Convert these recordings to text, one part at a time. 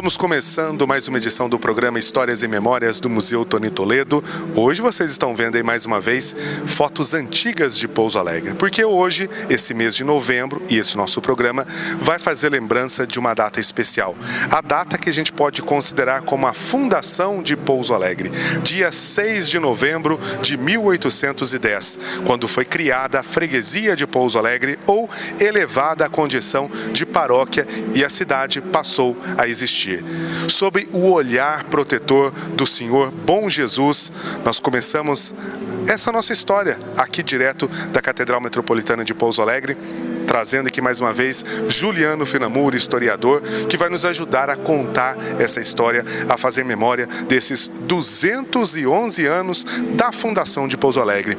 Estamos começando mais uma edição do programa Histórias e Memórias do Museu Tony Toledo. Hoje vocês estão vendo aí mais uma vez fotos antigas de Pouso Alegre, porque hoje, esse mês de novembro, e esse nosso programa vai fazer lembrança de uma data especial. A data que a gente pode considerar como a fundação de Pouso Alegre, dia 6 de novembro de 1810, quando foi criada a freguesia de Pouso Alegre ou elevada à condição de paróquia e a cidade passou a existir. Sob o olhar protetor do Senhor Bom Jesus, nós começamos essa nossa história aqui direto da Catedral Metropolitana de Pouso Alegre, trazendo aqui mais uma vez Juliano Finamura, historiador, que vai nos ajudar a contar essa história, a fazer memória desses 211 anos da fundação de Pouso Alegre.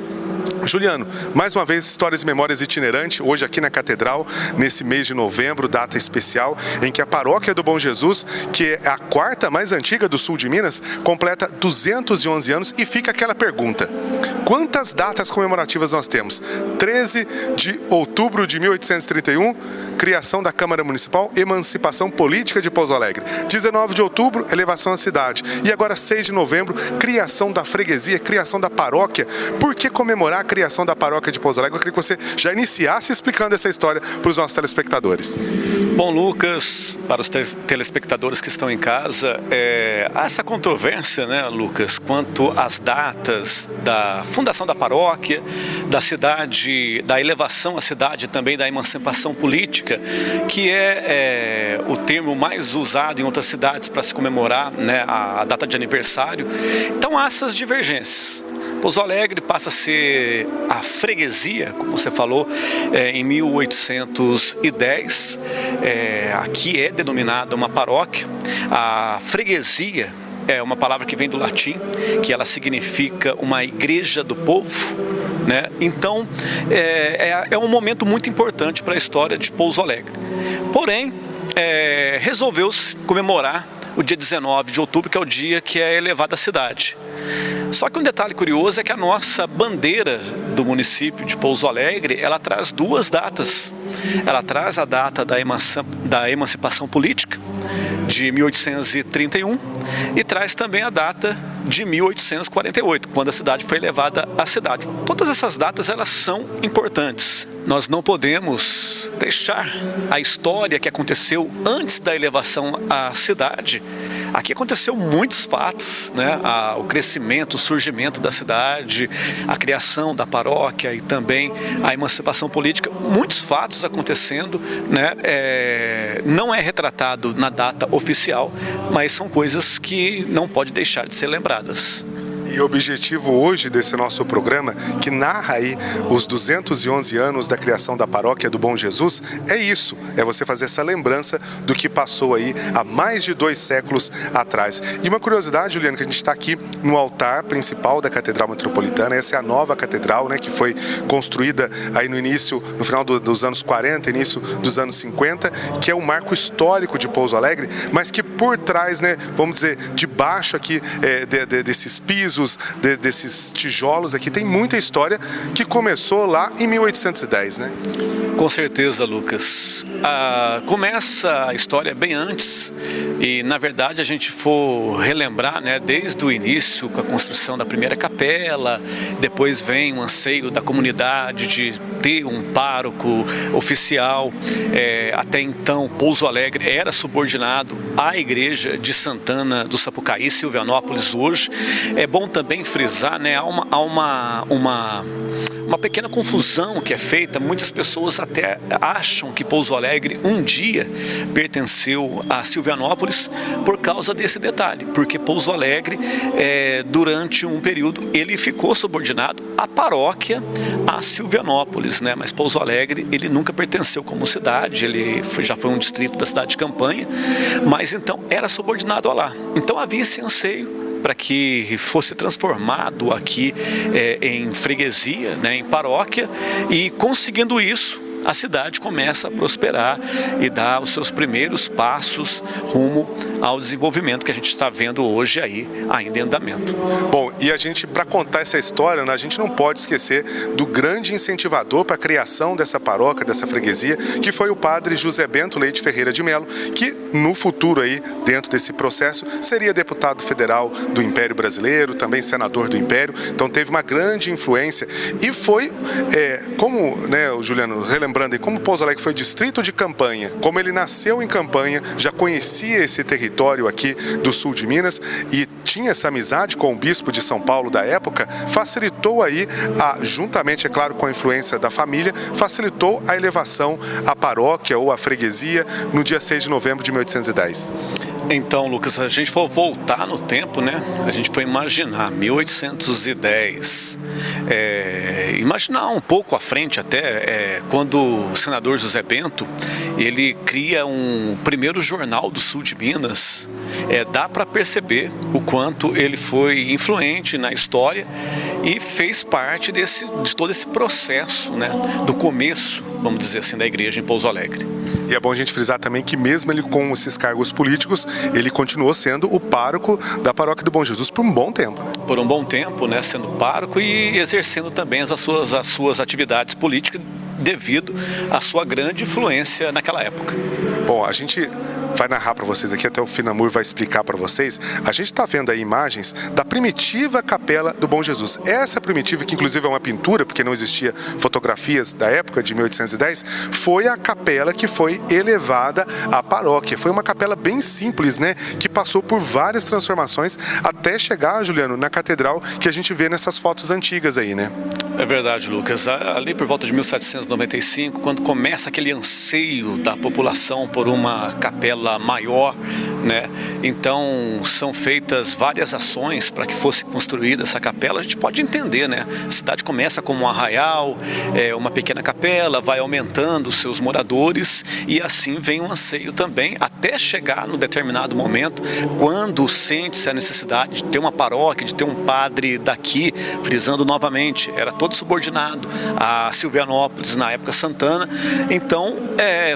Juliano, mais uma vez, Histórias e Memórias itinerante, hoje aqui na Catedral, nesse mês de novembro, data especial, em que a Paróquia do Bom Jesus, que é a quarta mais antiga do sul de Minas, completa 211 anos e fica aquela pergunta: quantas datas comemorativas nós temos? 13 de outubro de 1831, criação da Câmara Municipal, emancipação política de Pouso Alegre. 19 de outubro, elevação à cidade. E agora 6 de novembro, criação da freguesia, criação da paróquia. Por que comemorar a criação da paróquia de Pouso Alegre? Eu queria que você já iniciasse explicando essa história para os nossos telespectadores. Bom, Lucas, para os telespectadores que estão em casa, há essa controvérsia, né, Lucas, quanto às datas da fundação da paróquia, da cidade, da elevação à cidade, também da emancipação política, que é o termo mais usado em outras cidades para se comemorar, né, a data de aniversário. Então há essas divergências. Pouso Alegre passa a ser a freguesia, como você falou, em 1810. Aqui é denominada uma paróquia. A freguesia é uma palavra que vem do latim, que ela significa uma igreja do povo, né? Então, é um momento muito importante para a história de Pouso Alegre. Porém, resolveu-se comemorar o dia 19 de outubro, que é o dia que é elevada a cidade. Só que um detalhe curioso é que a nossa bandeira do município de Pouso Alegre, ela traz duas datas. Ela traz a data da emancipação política, de 1831, e traz também a data de 1848, quando a cidade foi elevada à cidade. Todas essas datas, elas são importantes. Nós não podemos deixar a história que aconteceu antes da elevação à cidade. Aqui aconteceu muitos fatos, né? O crescimento, o surgimento da cidade, a criação da paróquia e também a emancipação política. Muitos fatos acontecendo, né? Não é retratado na data oficial, mas são coisas que não podem deixar de ser lembradas. E o objetivo hoje desse nosso programa, que narra aí os 211 anos da criação da Paróquia do Bom Jesus, é isso, é você fazer essa lembrança do que passou aí há mais de 2 séculos atrás. E uma curiosidade, Juliano, que a gente está aqui no altar principal da Catedral Metropolitana. Essa é a nova catedral, né, que foi construída aí no início, no final dos anos 40, início dos anos 50, que é um marco histórico de Pouso Alegre, mas que por trás, né, vamos dizer, debaixo aqui desses pisos, desses tijolos aqui, tem muita história que começou lá em 1810, né? Com certeza, Lucas. Começa a história bem antes e, na verdade, a gente for relembrar, né, desde o início, com a construção da primeira capela, depois vem o anseio da comunidade de ter um pároco oficial. Até então, Pouso Alegre era subordinado à igreja de Santana do Sapucaí, Silvianópolis hoje. É bom também frisar, né, há uma pequena confusão que é feita. Muitas pessoas até acham que Pouso Alegre um dia pertenceu a Silvianópolis por causa desse detalhe, porque Pouso Alegre, durante um período, ele ficou subordinado à paróquia a Silvianópolis, né? Mas Pouso Alegre, ele nunca pertenceu como cidade, ele já foi um distrito da cidade de Campanha, mas então era subordinado a lá. Então havia esse anseio para que fosse transformado aqui em freguesia, né, em paróquia, e conseguindo isso, a cidade começa a prosperar e dar os seus primeiros passos rumo ao desenvolvimento que a gente está vendo hoje aí, ainda em andamento. Bom, e a gente, para contar essa história, né, a gente não pode esquecer do grande incentivador para a criação dessa paróquia, dessa freguesia, que foi o padre José Bento Leite Ferreira de Melo, que no futuro aí, dentro desse processo, seria deputado federal do Império Brasileiro, também senador do Império, então teve uma grande influência e foi, como, né, o Juliano, relembrando aí, como Pouso Alegre foi distrito de Campanha, como ele nasceu em Campanha, já conhecia esse território aqui do sul de Minas e tinha essa amizade com o bispo de São Paulo da época, facilitou aí, juntamente, é claro, com a influência da família, facilitou a elevação à paróquia ou à freguesia no dia 6 de novembro de 1810. Então, Lucas, a gente for voltar no tempo, né? A gente foi imaginar 1810, imaginar um pouco à frente até, quando o senador José Bento, ele cria um primeiro jornal do sul de Minas. Dá para perceber o quanto ele foi influente na história e fez parte de todo esse processo, né, do começo, vamos dizer assim, da igreja em Pouso Alegre. E é bom a gente frisar também que mesmo ele com esses cargos políticos, ele continuou sendo o pároco da paróquia do Bom Jesus por um bom tempo. Por um bom tempo, né, sendo pároco e exercendo também as suas atividades políticas devido à sua grande influência naquela época. Bom, a gente vai narrar para vocês aqui, até o Finamur vai explicar para vocês. A gente está vendo aí imagens da primitiva capela do Bom Jesus. Essa primitiva, que inclusive é uma pintura, porque não existia fotografias da época de 1810, foi a capela que foi elevada à paróquia. Foi uma capela bem simples, né? Que passou por várias transformações até chegar, Juliano, na catedral que a gente vê nessas fotos antigas aí, né? É verdade, Lucas. Ali por volta de 1795, quando começa aquele anseio da população por uma capela maior, né? Então são feitas várias ações para que fosse construída essa capela. A gente pode entender, né? A cidade começa como um arraial, uma pequena capela, vai aumentando os seus moradores e assim vem um anseio também, até chegar no determinado momento, quando sente-se a necessidade de ter uma paróquia, de ter um padre daqui, frisando novamente, era todo subordinado a Silvianópolis, na época Santana. Então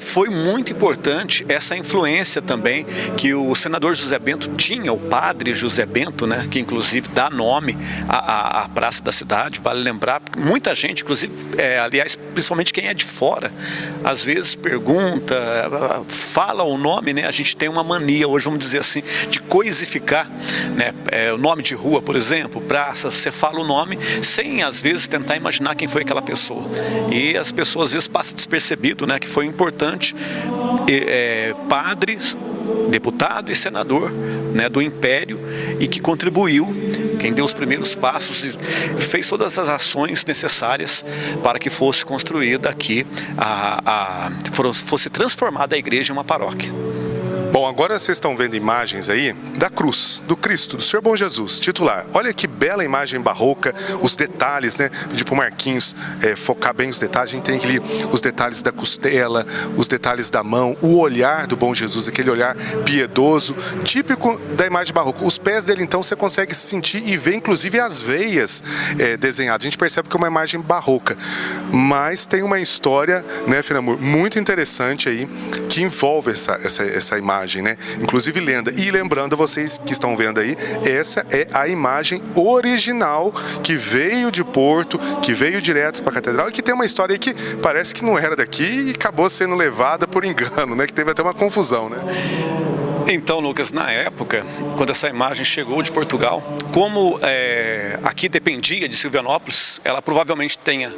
foi muito importante essa influência também que o senador José Bento tinha, o padre José Bento, né, que inclusive dá nome à praça da cidade. Vale lembrar, muita gente, inclusive, aliás, principalmente quem é de fora, às vezes pergunta, fala o nome, né? A gente tem uma mania hoje, vamos dizer assim, de coisificar, né? O nome de rua, por exemplo, praça, você fala o nome sem, às vezes, tentar imaginar quem foi aquela pessoa. E as pessoas, às vezes, passam despercebido, né, que foi importante padres, deputado e senador, né, do Império, e que contribuiu, quem deu os primeiros passos e fez todas as ações necessárias para que fosse construída aqui, fosse transformada a igreja em uma paróquia. Bom, agora vocês estão vendo imagens aí da cruz, do Cristo, do Senhor Bom Jesus, titular. Olha que bela imagem barroca, os detalhes, né? Pedir pro Marquinhos focar bem os detalhes. A gente tem ali os detalhes da costela, os detalhes da mão, o olhar do Bom Jesus, aquele olhar piedoso, típico da imagem barroca. Os pés dele, então, você consegue sentir e ver, inclusive, as veias desenhadas. A gente percebe que é uma imagem barroca, mas tem uma história, né, Finamur, muito interessante aí, que envolve essa imagem. Né? Inclusive lenda. E lembrando a vocês que estão vendo aí, essa é a imagem original que veio de Porto, que veio direto para a catedral e que tem uma história aí que parece que não era daqui e acabou sendo levada por engano, né? Que teve até uma confusão, né? Então, Lucas, na época, quando essa imagem chegou de Portugal, como aqui dependia de Silvianópolis, ela provavelmente tenha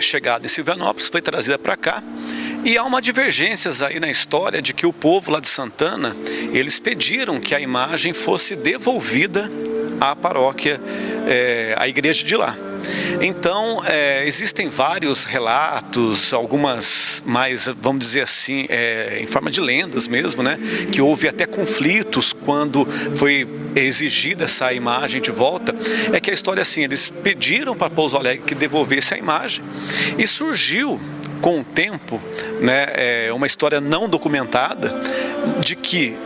chegado em Silvianópolis, foi trazida para cá, e há uma divergência aí na história de que o povo lá de Santana, eles pediram que a imagem fosse devolvida à paróquia, à igreja de lá. Então, existem vários relatos, algumas mais, vamos dizer assim, em forma de lendas mesmo, né? Que houve até conflitos quando foi exigida essa imagem de volta. É que a história é assim, eles pediram para Pouso Alegre que devolvesse a imagem e surgiu com o tempo, né, uma história não documentada de que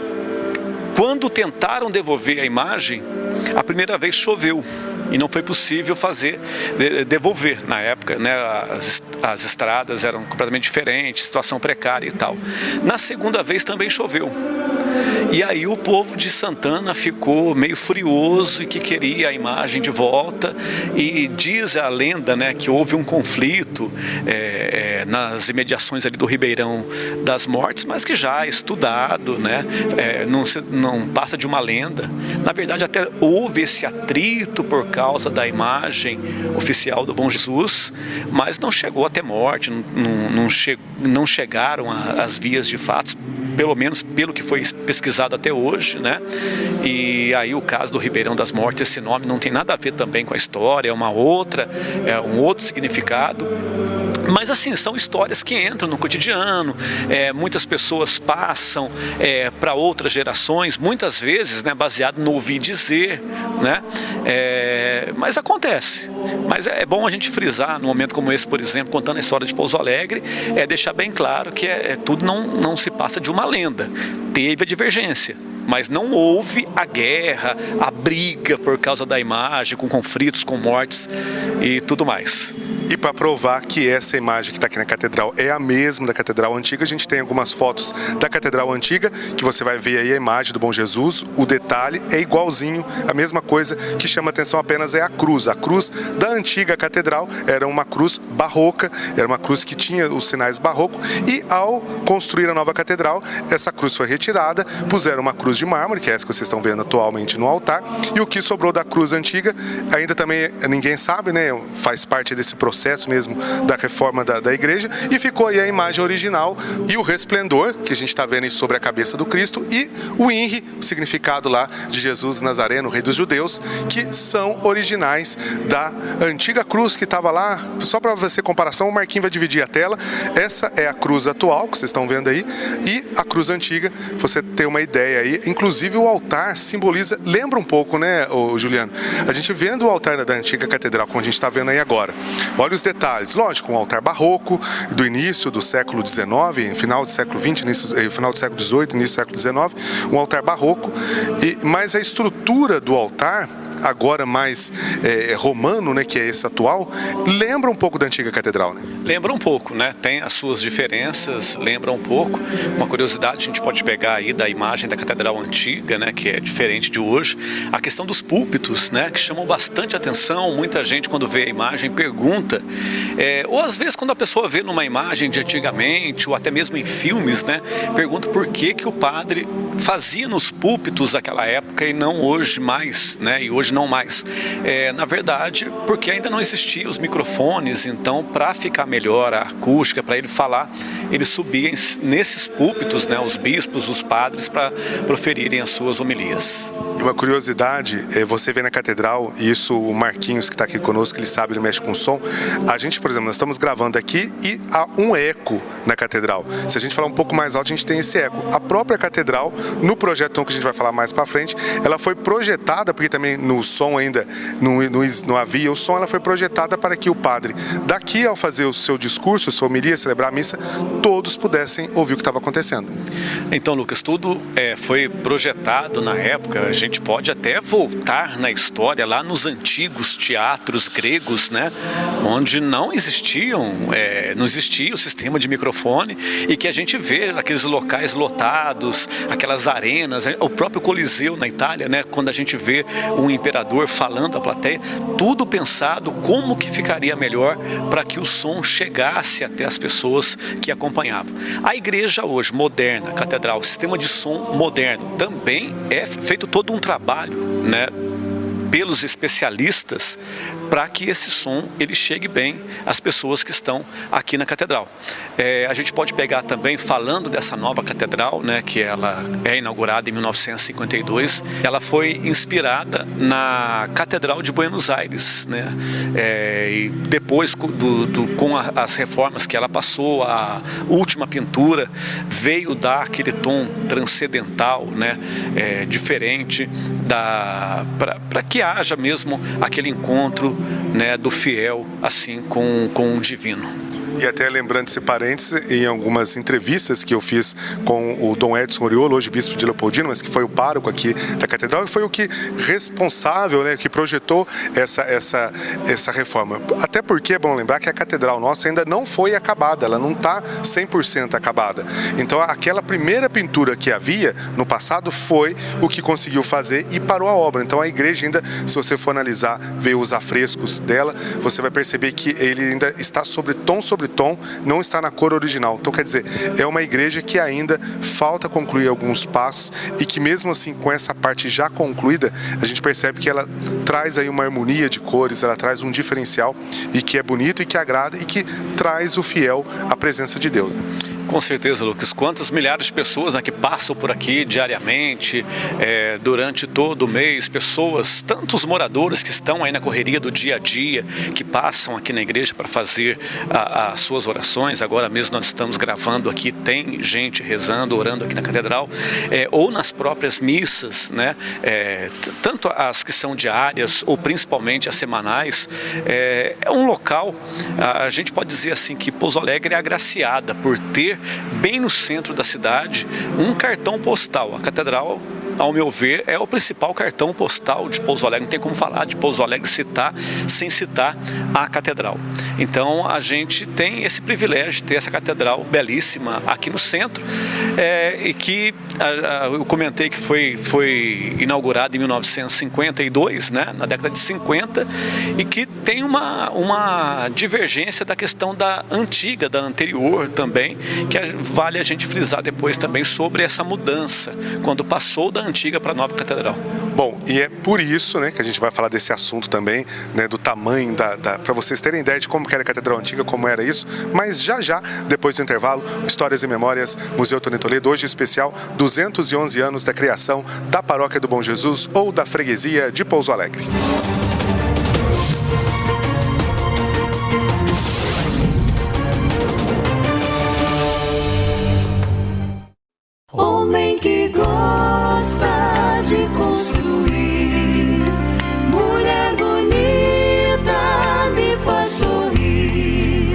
quando tentaram devolver a imagem, a primeira vez choveu e não foi possível devolver na época, né? As estradas eram completamente diferentes, situação precária e tal. Na segunda vez também choveu. E aí o povo de Santana ficou meio furioso e que queria a imagem de volta, e diz a lenda, né, que houve um conflito nas imediações ali do Ribeirão das Mortes, mas que já é estudado, né, não passa de uma lenda. Na verdade até houve esse atrito por causa da imagem oficial do Bom Jesus, mas não chegou até morte, não chegaram às vias de fatos, pelo menos pelo que foi pesquisado até hoje, né? E aí o caso do Ribeirão das Mortes, esse nome não tem nada a ver também com a história, é um outro significado. Mas assim, são histórias que entram no cotidiano, muitas pessoas passam para outras gerações, muitas vezes, né, baseado no ouvir dizer, né? Mas acontece. Mas é bom a gente frisar, num momento como esse, por exemplo, contando a história de Pouso Alegre, deixar bem claro que tudo não se passa de uma lenda. Teve a divergência, mas não houve a guerra, a briga por causa da imagem, com conflitos, com mortes e tudo mais. E para provar que essa imagem que está aqui na catedral é a mesma da catedral antiga, a gente tem algumas fotos da catedral antiga, que você vai ver aí a imagem do Bom Jesus, o detalhe é igualzinho, a mesma coisa. Que chama atenção apenas é a cruz. A cruz da antiga catedral era uma cruz barroca, era uma cruz que tinha os sinais barrocos, e ao construir a nova catedral, essa cruz foi retirada, puseram uma cruz de mármore, que é essa que vocês estão vendo atualmente no altar, e o que sobrou da cruz antiga, ainda também ninguém sabe, né, faz parte desse processo mesmo da reforma da igreja, e ficou aí a imagem original e o resplendor que a gente está vendo aí sobre a cabeça do Cristo, e o INRI, o significado lá de Jesus Nazareno, Rei dos Judeus, que são originais da antiga cruz que estava lá. Só para você comparação, o Marquinhos vai dividir a tela. Essa é a cruz atual que vocês estão vendo aí, e a cruz antiga, você ter uma ideia aí. Inclusive o altar simboliza, lembra um pouco, né, Juliano? A gente vendo o altar da antiga catedral, como a gente está vendo aí agora, olha os detalhes, lógico, um altar barroco do início do século XIX, final do século XX, final do século XVIII, início do século XIX, um altar barroco, mas a estrutura do altar, agora mais romano, né, que é esse atual, lembra um pouco da antiga catedral, né? Lembra um pouco, né? Tem as suas diferenças, lembra um pouco. Uma curiosidade, a gente pode pegar aí da imagem da catedral antiga, né, que é diferente de hoje, a questão dos púlpitos, né, que chamam bastante atenção. Muita gente, quando vê a imagem, pergunta, ou às vezes quando a pessoa vê numa imagem de antigamente, ou até mesmo em filmes, né, pergunta por que o padre fazia nos púlpitos daquela época e não hoje mais, né, e hoje não mais. Na verdade, porque ainda não existiam os microfones, então para ficar melhor a acústica, para ele falar, ele subia nesses púlpitos, né, os bispos, os padres, para proferirem as suas homilias. E uma curiosidade, você vê na catedral, e isso o Marquinhos que está aqui conosco, ele sabe, ele mexe com som. A gente, por exemplo, nós estamos gravando aqui e há um eco na catedral. Se a gente falar um pouco mais alto, a gente tem esse eco. A própria catedral, no projeto que a gente vai falar mais para frente, ela foi projetada, porque também no som ainda não havia o som, ela foi projetada para que o padre, daqui ao fazer o seu discurso, a sua homilia, celebrar a missa, todos pudessem ouvir o que estava acontecendo. Então, Lucas, tudo foi projetado na época. A gente pode até voltar na história, lá nos antigos teatros gregos, né, onde não existia o sistema de microfone, e que a gente vê aqueles locais lotados, aquelas arenas, o próprio Coliseu na Itália, né, quando a gente vê um imperador falando à plateia, tudo pensado como que ficaria melhor para que o som chegasse até as pessoas que acompanhavam. A igreja hoje, moderna, catedral, sistema de som moderno, também é feito todo um trabalho, né, pelos especialistas, para que esse som ele chegue bem às pessoas que estão aqui na catedral. A gente pode pegar também, falando dessa nova catedral, né, que ela é inaugurada em 1952, ela foi inspirada na Catedral de Buenos Aires, né, e depois com as reformas que ela passou, a última pintura veio dar aquele tom transcendental, né, diferente, para que haja mesmo aquele encontro, né, do fiel assim com o divino. E até lembrando esse parênteses, em algumas entrevistas que eu fiz com o Dom Edson Oriolo, hoje bispo de Leopoldina, mas que foi o pároco aqui da catedral e foi o que responsável, né, que projetou essa reforma. Até porque é bom lembrar que a catedral nossa ainda não foi acabada, ela não está 100% acabada. Então aquela primeira pintura que havia no passado foi o que conseguiu fazer e parou a obra. Então a igreja ainda, se você for analisar, ver os afrescos dela, você vai perceber que ele ainda está sobre tom, não está na cor original. Então quer dizer, é uma igreja que ainda falta concluir alguns passos e que mesmo assim com essa parte já concluída, a gente percebe que ela traz aí uma harmonia de cores, ela traz um diferencial e que é bonito e que agrada e que traz o fiel à presença de Deus. Com certeza, Lucas. Quantas milhares de pessoas, né, que passam por aqui diariamente, durante todo o mês, pessoas, tantos moradores que estão aí na correria do dia a dia, que passam aqui na igreja para fazer as suas orações. Agora mesmo nós estamos gravando aqui, tem gente rezando, orando aqui na catedral, ou nas próprias missas, né? Tanto as que são diárias ou principalmente as semanais. É um local, a gente pode dizer assim, que Pouso Alegre é agraciada por ter bem no centro da cidade um cartão postal. A catedral, ao meu ver, é o principal cartão postal de Pouso Alegre. Não tem como falar de Pouso Alegre sem citar a catedral. Então a gente tem esse privilégio de ter essa catedral belíssima aqui no centro, e que eu comentei que foi inaugurada em 1952, né, na década de 50, e que tem uma divergência da questão da antiga, da anterior também, que vale a gente frisar depois também sobre essa mudança, quando passou da antiga para a nova catedral. Bom, e é por isso, né, que a gente vai falar desse assunto também, né, do tamanho, para vocês terem ideia de como era a catedral antiga, como era isso, mas já, depois do intervalo, Histórias e Memórias, Museu Tony Toledo, hoje especial 211 anos da criação da Paróquia do Bom Jesus ou da Freguesia de Pouso Alegre. Homem que gosta de construir, mulher bonita me faz sorrir.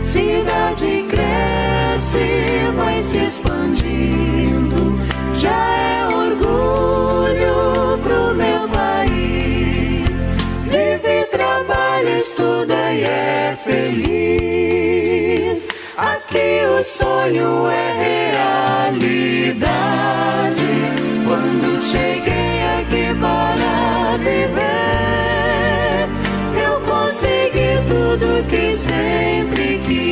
Cidade cresce, vai se expandindo, já é orgulho pro meu país. Vive, trabalha, estuda e é feliz. Aqui o sonho é realidade. Quando cheguei aqui para viver, eu consegui tudo que sempre quis.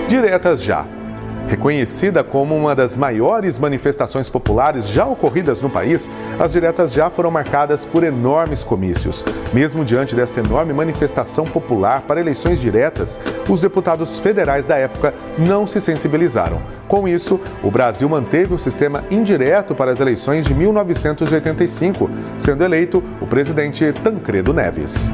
Diretas Já. Reconhecida como uma das maiores manifestações populares já ocorridas no país, as Diretas Já foram marcadas por enormes comícios. Mesmo diante desta enorme manifestação popular para eleições diretas, os deputados federais da época não se sensibilizaram. Com isso, o Brasil manteve o sistema indireto para as eleições de 1985, sendo eleito o presidente Tancredo Neves.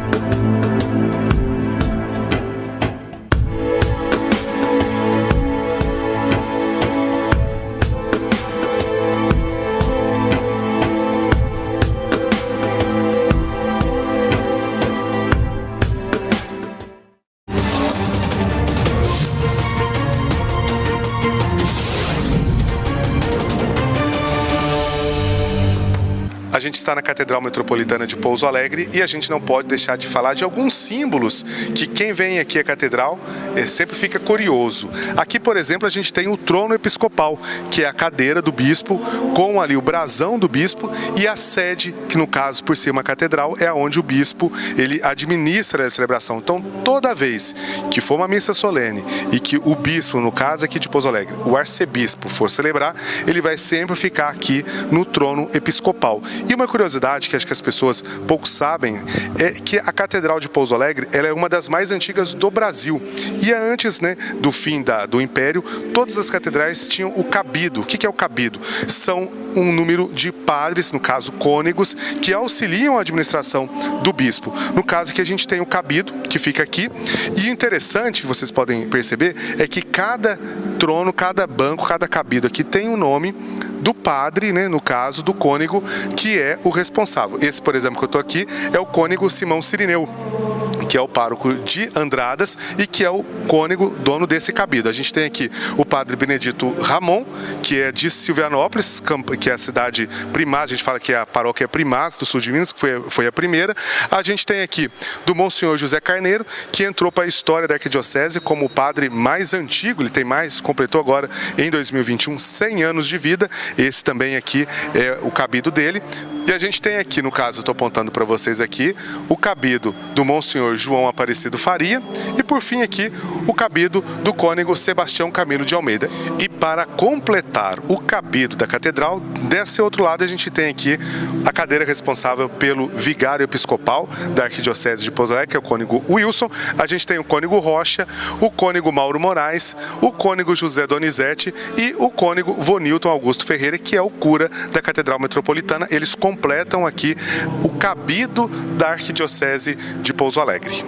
A A gente está na Catedral Metropolitana de Pouso Alegre e a gente não pode deixar de falar de alguns símbolos que quem vem aqui à Catedral sempre fica curioso. Aqui, por exemplo, a gente tem o trono episcopal, que é a cadeira do bispo, com ali o brasão do bispo e a sede, que no caso, por ser uma catedral, é onde o bispo ele administra a celebração. Então, toda vez que for uma missa solene e que o bispo, no caso aqui de Pouso Alegre, o arcebispo for celebrar, ele vai sempre ficar aqui no trono episcopal. E uma curiosidade que acho que as pessoas pouco sabem é que a Catedral de Pouso Alegre ela é uma das mais antigas do Brasil. E antes, né, do fim do Império, todas as catedrais tinham o cabido. O que é o cabido? São um número de padres, no caso cônegos, que auxiliam a administração do bispo. No caso que a gente tem o cabido, que fica aqui. E interessante, que vocês podem perceber, é que cada trono, cada banco, cada cabido aqui tem um nome do padre, né, no caso do cônego, que é o responsável. Esse, por exemplo, que eu estou aqui, é o cônego Simão Cirineu, que é o pároco de Andradas e que é o cônego dono desse cabido. A gente tem aqui o padre Benedito Ramon, que é de Silvianópolis, que é a cidade primaz, a gente fala que é a paróquia primaz do sul de Minas, que foi a primeira. A gente tem aqui do Monsenhor José Carneiro, que entrou para a história da arquidiocese como o padre mais antigo, ele tem mais, completou agora em 2021 100 anos de vida. Esse também aqui é o cabido dele. E a gente tem aqui, no caso, eu estou apontando para vocês aqui, o cabido do Monsenhor João Aparecido Faria e, por fim, aqui, o cabido do cônego Sebastião Camilo de Almeida. E para completar o cabido da catedral, desse outro lado a gente tem aqui a cadeira responsável pelo vigário episcopal da Arquidiocese de Pouso Alegre, que é o cônego Wilson. A gente tem o cônego Rocha, o cônego Mauro Moraes, o cônego José Donizete e o cônego Vonilton Augusto Ferreira, que é o cura da Catedral Metropolitana. Eles completam aqui o cabido da Arquidiocese de Pouso Alegre.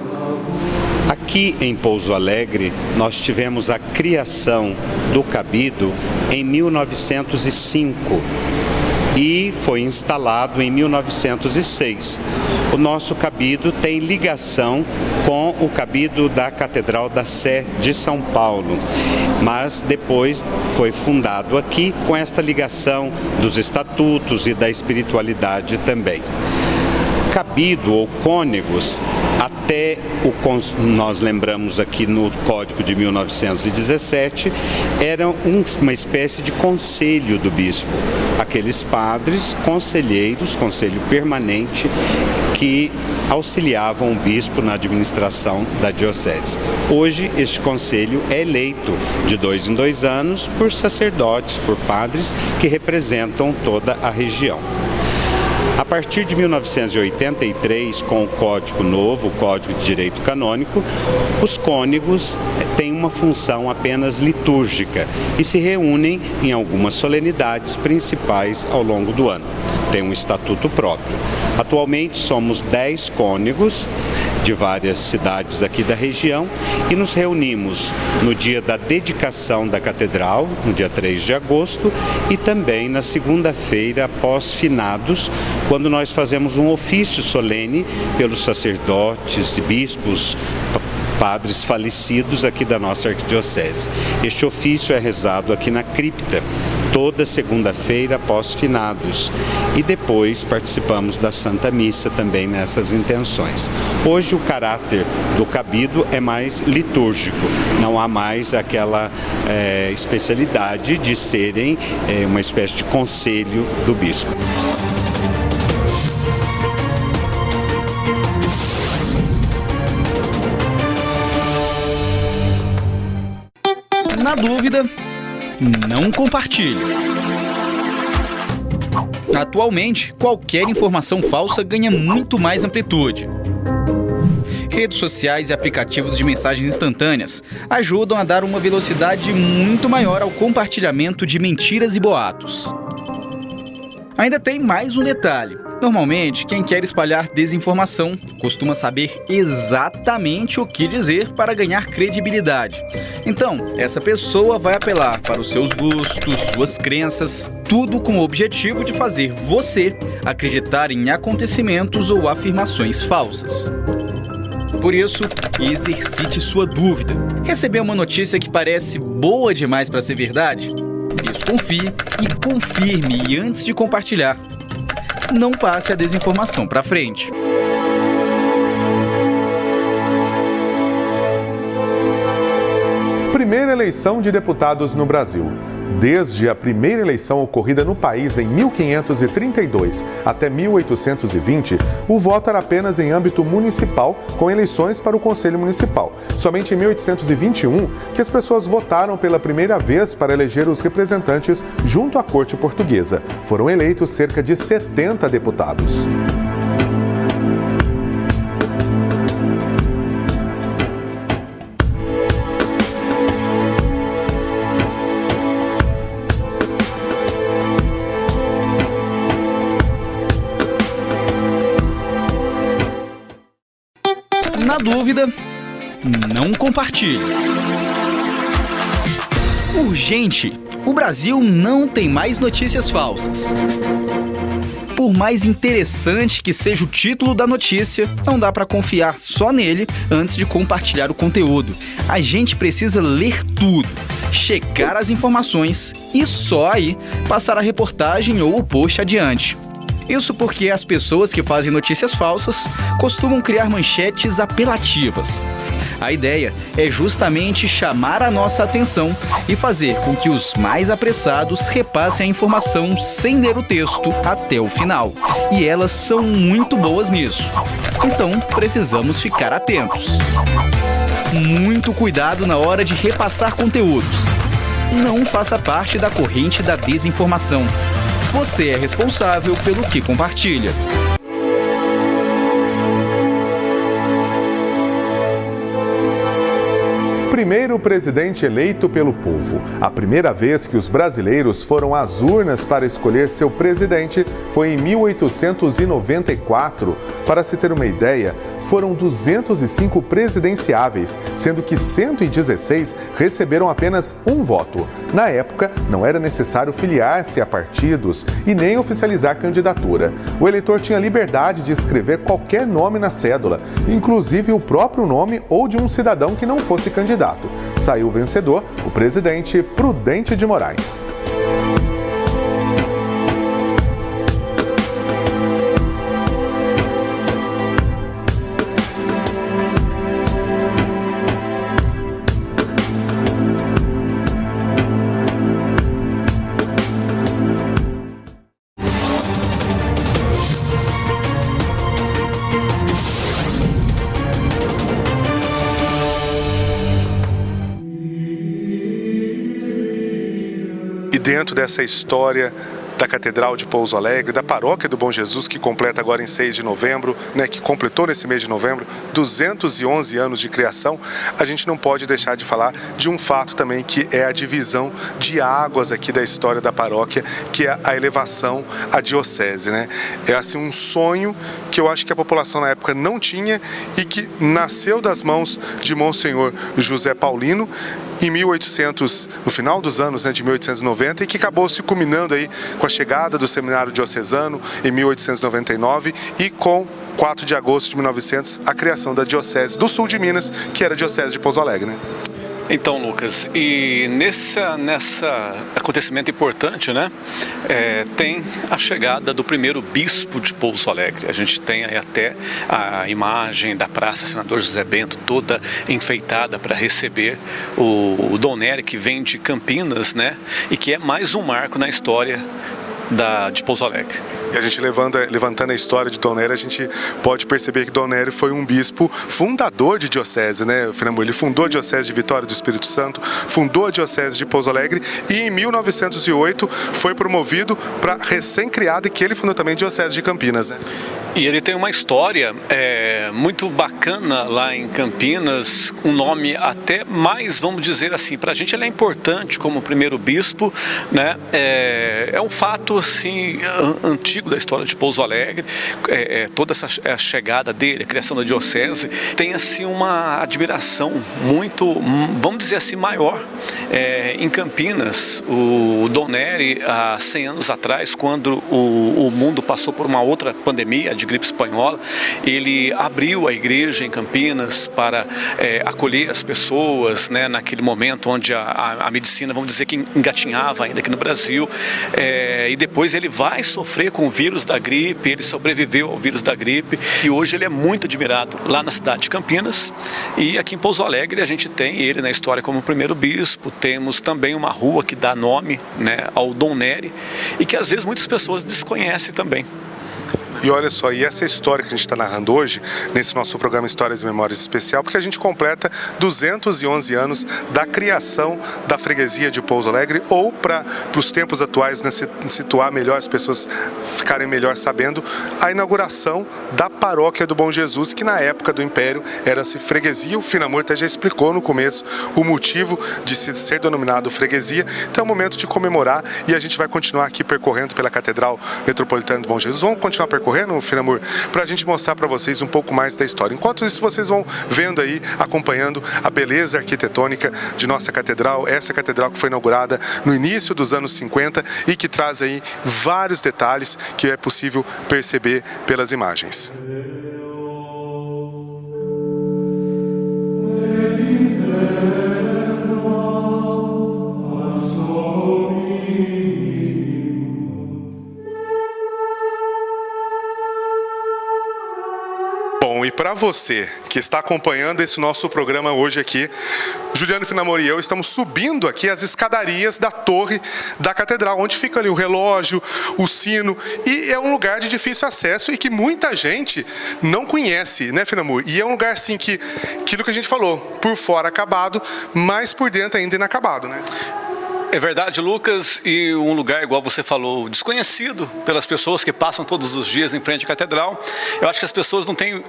Aqui em Pouso Alegre, nós tivemos a criação do cabido em 1905 e foi instalado em 1906. O nosso cabido tem ligação com o cabido da Catedral da Sé de São Paulo, mas depois foi fundado aqui com esta ligação dos estatutos e da espiritualidade também. Cabido ou cônegos, até nós lembramos aqui no Código de 1917, eram uma espécie de conselho do bispo. Aqueles padres, conselheiros, conselho permanente, que auxiliavam o bispo na administração da diocese. Hoje, este conselho é eleito de 2 em 2 anos por sacerdotes, por padres que representam toda a região. A partir de 1983, com o Código Novo, o Código de Direito Canônico, os cônegos têm uma função apenas litúrgica e se reúnem em algumas solenidades principais ao longo do ano. Tem um estatuto próprio. Atualmente somos 10 cônegos de várias cidades aqui da região e nos reunimos no dia da dedicação da catedral, no dia 3 de agosto, e também na segunda-feira após finados, quando nós fazemos um ofício solene pelos sacerdotes, bispos, padres falecidos aqui da nossa arquidiocese. Este ofício é rezado aqui na cripta, toda segunda-feira após finados. E depois participamos da Santa Missa também nessas intenções. Hoje o caráter do cabido é mais litúrgico, não há mais aquela especialidade de serem uma espécie de conselho do bispo. Na dúvida, não compartilhe. Atualmente, qualquer informação falsa ganha muito mais amplitude. Redes sociais e aplicativos de mensagens instantâneas ajudam a dar uma velocidade muito maior ao compartilhamento de mentiras e boatos. Ainda tem mais um detalhe. Normalmente, quem quer espalhar desinformação costuma saber exatamente o que dizer para ganhar credibilidade. Então, essa pessoa vai apelar para os seus gostos, suas crenças, tudo com o objetivo de fazer você acreditar em acontecimentos ou afirmações falsas. Por isso, exercite sua dúvida. Recebeu uma notícia que parece boa demais para ser verdade? Desconfie e confirme antes de compartilhar. não passe a desinformação para frente. Primeira eleição de deputados no Brasil. Desde a primeira eleição ocorrida no país em 1532 até 1820, o voto era apenas em âmbito municipal, com eleições para o Conselho Municipal. Somente em 1821 que as pessoas votaram pela primeira vez para eleger os representantes junto à Corte Portuguesa. Foram eleitos cerca de 70 deputados. Na dúvida, não compartilhe. Urgente! O Brasil não tem mais notícias falsas. Por mais interessante que seja o título da notícia, não dá para confiar só nele antes de compartilhar o conteúdo. A gente precisa ler tudo, checar as informações e só aí passar a reportagem ou o post adiante. Isso porque as pessoas que fazem notícias falsas costumam criar manchetes apelativas. A ideia é justamente chamar a nossa atenção e fazer com que os mais apressados repassem a informação sem ler o texto até o final. E elas são muito boas nisso. Então, precisamos ficar atentos. Muito cuidado na hora de repassar conteúdos. Não faça parte da corrente da desinformação. Você é responsável pelo que compartilha. Primeiro presidente eleito pelo povo. A primeira vez que os brasileiros foram às urnas para escolher seu presidente foi em 1894. Para se ter uma ideia, foram 205 presidenciáveis, sendo que 116 receberam apenas um voto. Na época, não era necessário filiar-se a partidos e nem oficializar candidatura. O eleitor tinha liberdade de escrever qualquer nome na cédula, inclusive o próprio nome ou de um cidadão que não fosse candidato. Saiu vencedor o presidente Prudente de Moraes. Dentro dessa história da Catedral de Pouso Alegre, da Paróquia do Bom Jesus, que completa agora em 6 de novembro, que completou nesse mês de novembro, 211 anos de criação, a gente não pode deixar de falar de um fato também, que é a divisão de águas aqui da história da paróquia, que é a elevação à diocese, É assim um sonho que eu acho que a população na época não tinha e que nasceu das mãos de Monsenhor José Paulino, em 1800, no final dos anos de 1890, e que acabou se culminando aí com a chegada do Seminário Diocesano em 1899 e com 4 de agosto de 1900 a criação da Diocese do Sul de Minas, que era a Diocese de Pouso Alegre. Então, Lucas, e nessa acontecimento importante, tem a chegada do primeiro bispo de Pouso Alegre. A gente tem aí até a imagem da Praça Senador José Bento toda enfeitada para receber o Dom Nery, que vem de Campinas, e que é mais um marco na história de Pouso Alegre. E a gente levantando a história de Dom Nery, a gente pode perceber que Dom Nery foi um bispo fundador de diocese, Ele fundou a Diocese de Vitória do Espírito Santo, fundou a Diocese de Pouso Alegre e em 1908 foi promovido para recém-criada, e que ele fundou também a Diocese de Campinas, E ele tem uma história muito bacana lá em Campinas, um nome até mais, vamos dizer assim, para a gente ele é importante como primeiro bispo, É um fato assim antigo da história de Pouso Alegre, toda essa chegada dele, a criação da diocese, tem assim uma admiração muito, vamos dizer assim, maior. Em Campinas, o Dom Nery, há 100 anos atrás, quando o mundo passou por uma outra pandemia, de gripe espanhola, ele abriu a igreja em Campinas para acolher as pessoas, naquele momento onde a medicina, vamos dizer que engatinhava ainda aqui no Brasil, e depois ele vai sofrer com o vírus da gripe, ele sobreviveu ao vírus da gripe e hoje ele é muito admirado lá na cidade de Campinas. E aqui em Pouso Alegre a gente tem ele na história como primeiro bispo, temos também uma rua que dá nome, né, ao Dom Nery e que às vezes muitas pessoas desconhecem também. E olha só, e essa história que a gente está narrando hoje, nesse nosso programa Histórias e Memórias Especial, porque a gente completa 211 anos da criação da freguesia de Pouso Alegre, ou para os tempos atuais, né, situar melhor, as pessoas ficarem melhor sabendo, a inauguração da paróquia do Bom Jesus, que na época do Império era-se freguesia. O Finamor até já explicou no começo o motivo de ser denominado freguesia. Então é o momento de comemorar e a gente vai continuar aqui percorrendo pela Catedral Metropolitana do Bom Jesus. Vamos continuar percorrendo, Finamor, para a gente mostrar para vocês um pouco mais da história. Enquanto isso, vocês vão vendo aí, acompanhando a beleza arquitetônica de nossa catedral, essa catedral que foi inaugurada no início dos anos 50 e que traz aí vários detalhes que é possível perceber pelas imagens. Bom, e para você que está acompanhando esse nosso programa hoje aqui, Juliano Finamor e eu estamos subindo aqui as escadarias da torre da catedral, onde fica ali o relógio, o sino, e é um lugar de difícil acesso e que muita gente não conhece, né, Finamor? E é um lugar assim que, aquilo que a gente falou, por fora acabado, mas por dentro ainda inacabado, né? É verdade, Lucas, e um lugar, igual você falou, desconhecido pelas pessoas que passam todos os dias em frente à catedral. Eu acho que as pessoas não têm,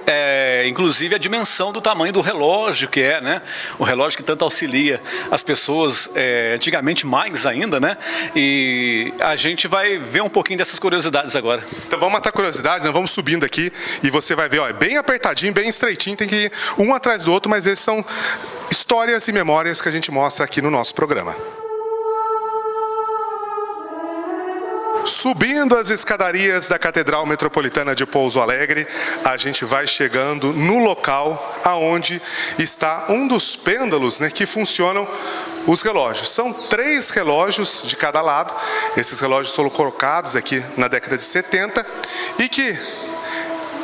inclusive, a dimensão do tamanho do relógio que é, né? O relógio que tanto auxilia as pessoas, antigamente mais ainda, né? E a gente vai ver um pouquinho dessas curiosidades agora. Então vamos matar a curiosidade, nós vamos subindo aqui e você vai ver, ó, é bem apertadinho, bem estreitinho, tem que ir um atrás do outro, mas esses são histórias e memórias que a gente mostra aqui no nosso programa. Subindo as escadarias da Catedral Metropolitana de Pouso Alegre, a gente vai chegando no local aonde está um dos pêndulos, né, que funcionam os relógios. São 3 relógios de cada lado. Esses relógios foram colocados aqui na década de 70 e que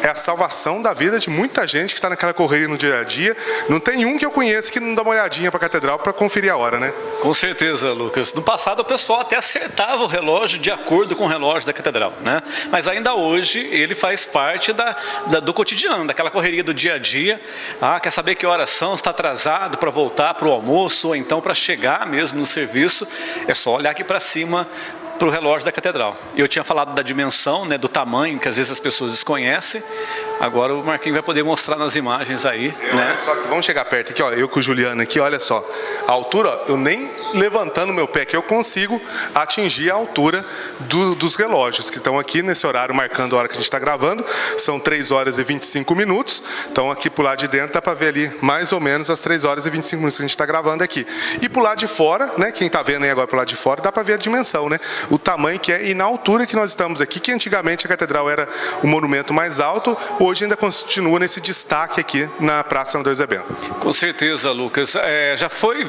é a salvação da vida de muita gente que está naquela correria no dia a dia. Não tem um que eu conheço que não dá uma olhadinha para a catedral para conferir a hora, né? Com certeza, Lucas. No passado o pessoal até acertava o relógio de acordo com o relógio da catedral, né? Mas ainda hoje ele faz parte do cotidiano, daquela correria do dia a dia. Ah, quer saber que horas são? Está atrasado para voltar para o almoço ou então para chegar mesmo no serviço? É só olhar aqui para cima para o relógio da catedral. Eu tinha falado da dimensão, né, do tamanho, que às vezes as pessoas desconhecem. Agora o Marquinhos vai poder mostrar nas imagens aí, né? Só que vamos chegar perto aqui, ó, eu com o Juliano aqui, olha só. A altura, eu nem levantando meu pé aqui, eu consigo atingir a altura dos relógios que estão aqui nesse horário, marcando a hora que a gente está gravando. São 3 horas e 25 minutos. Então aqui pro lado de dentro dá para ver ali mais ou menos as 3 horas e 25 minutos que a gente está gravando aqui. E pro lado de fora, né, quem está vendo aí agora pro lado de fora, dá para ver a dimensão, né? O tamanho que é e na altura que nós estamos aqui, que antigamente a catedral era o monumento mais alto, hoje ainda continua nesse destaque aqui na Praça São Eusébio. Com certeza, Lucas. Já foi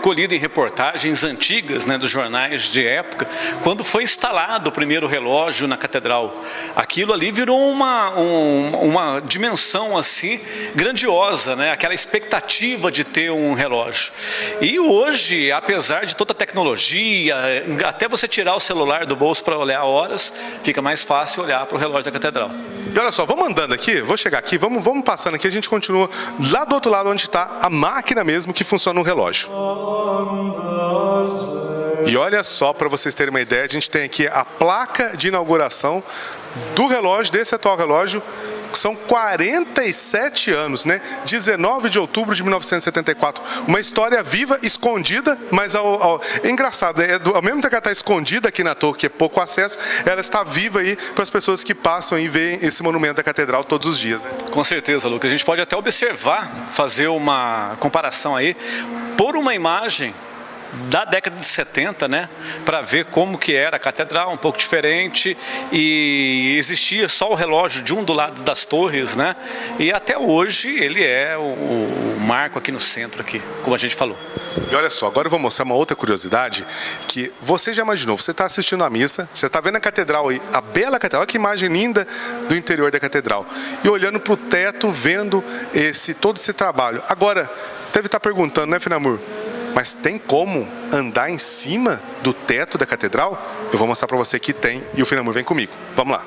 colhido em reportagens antigas, né, dos jornais de época, quando foi instalado o primeiro relógio na catedral. Aquilo ali virou uma dimensão assim grandiosa, né? Aquela expectativa de ter um relógio. E hoje, apesar de toda a tecnologia, até você tirar o celular do bolso para olhar horas, fica mais fácil olhar para o relógio da catedral. E olha só, vamos andando aqui, vou chegar aqui, vamos passando aqui, a gente continua lá do outro lado onde está a máquina mesmo que funciona no relógio. E olha só, para vocês terem uma ideia, a gente tem aqui a placa de inauguração do relógio, desse atual relógio. São 47 anos, né? 19 de outubro de 1974. Uma história viva, escondida, mas é engraçado, ao mesmo tempo que ela está escondida aqui na torre, que é pouco acesso, ela está viva aí para as pessoas que passam e veem esse monumento da catedral todos os dias, né? Com certeza, Lucas. A gente pode até observar, fazer uma comparação aí, por uma imagem da década de 70, né, para ver como que era a catedral, um pouco diferente, e existia só o relógio de um do lado das torres, né, e até hoje ele é o marco aqui no centro, aqui, como a gente falou. E olha só, agora eu vou mostrar uma outra curiosidade, que você já imaginou, você está assistindo a missa, você está vendo a catedral aí, a bela catedral, olha que imagem linda do interior da catedral, e olhando para o teto, vendo todo esse trabalho. Agora, deve estar perguntando, né, Finamur? Mas tem como andar em cima do teto da catedral? Eu vou mostrar para você que tem, e o Finamur vem comigo. Vamos lá.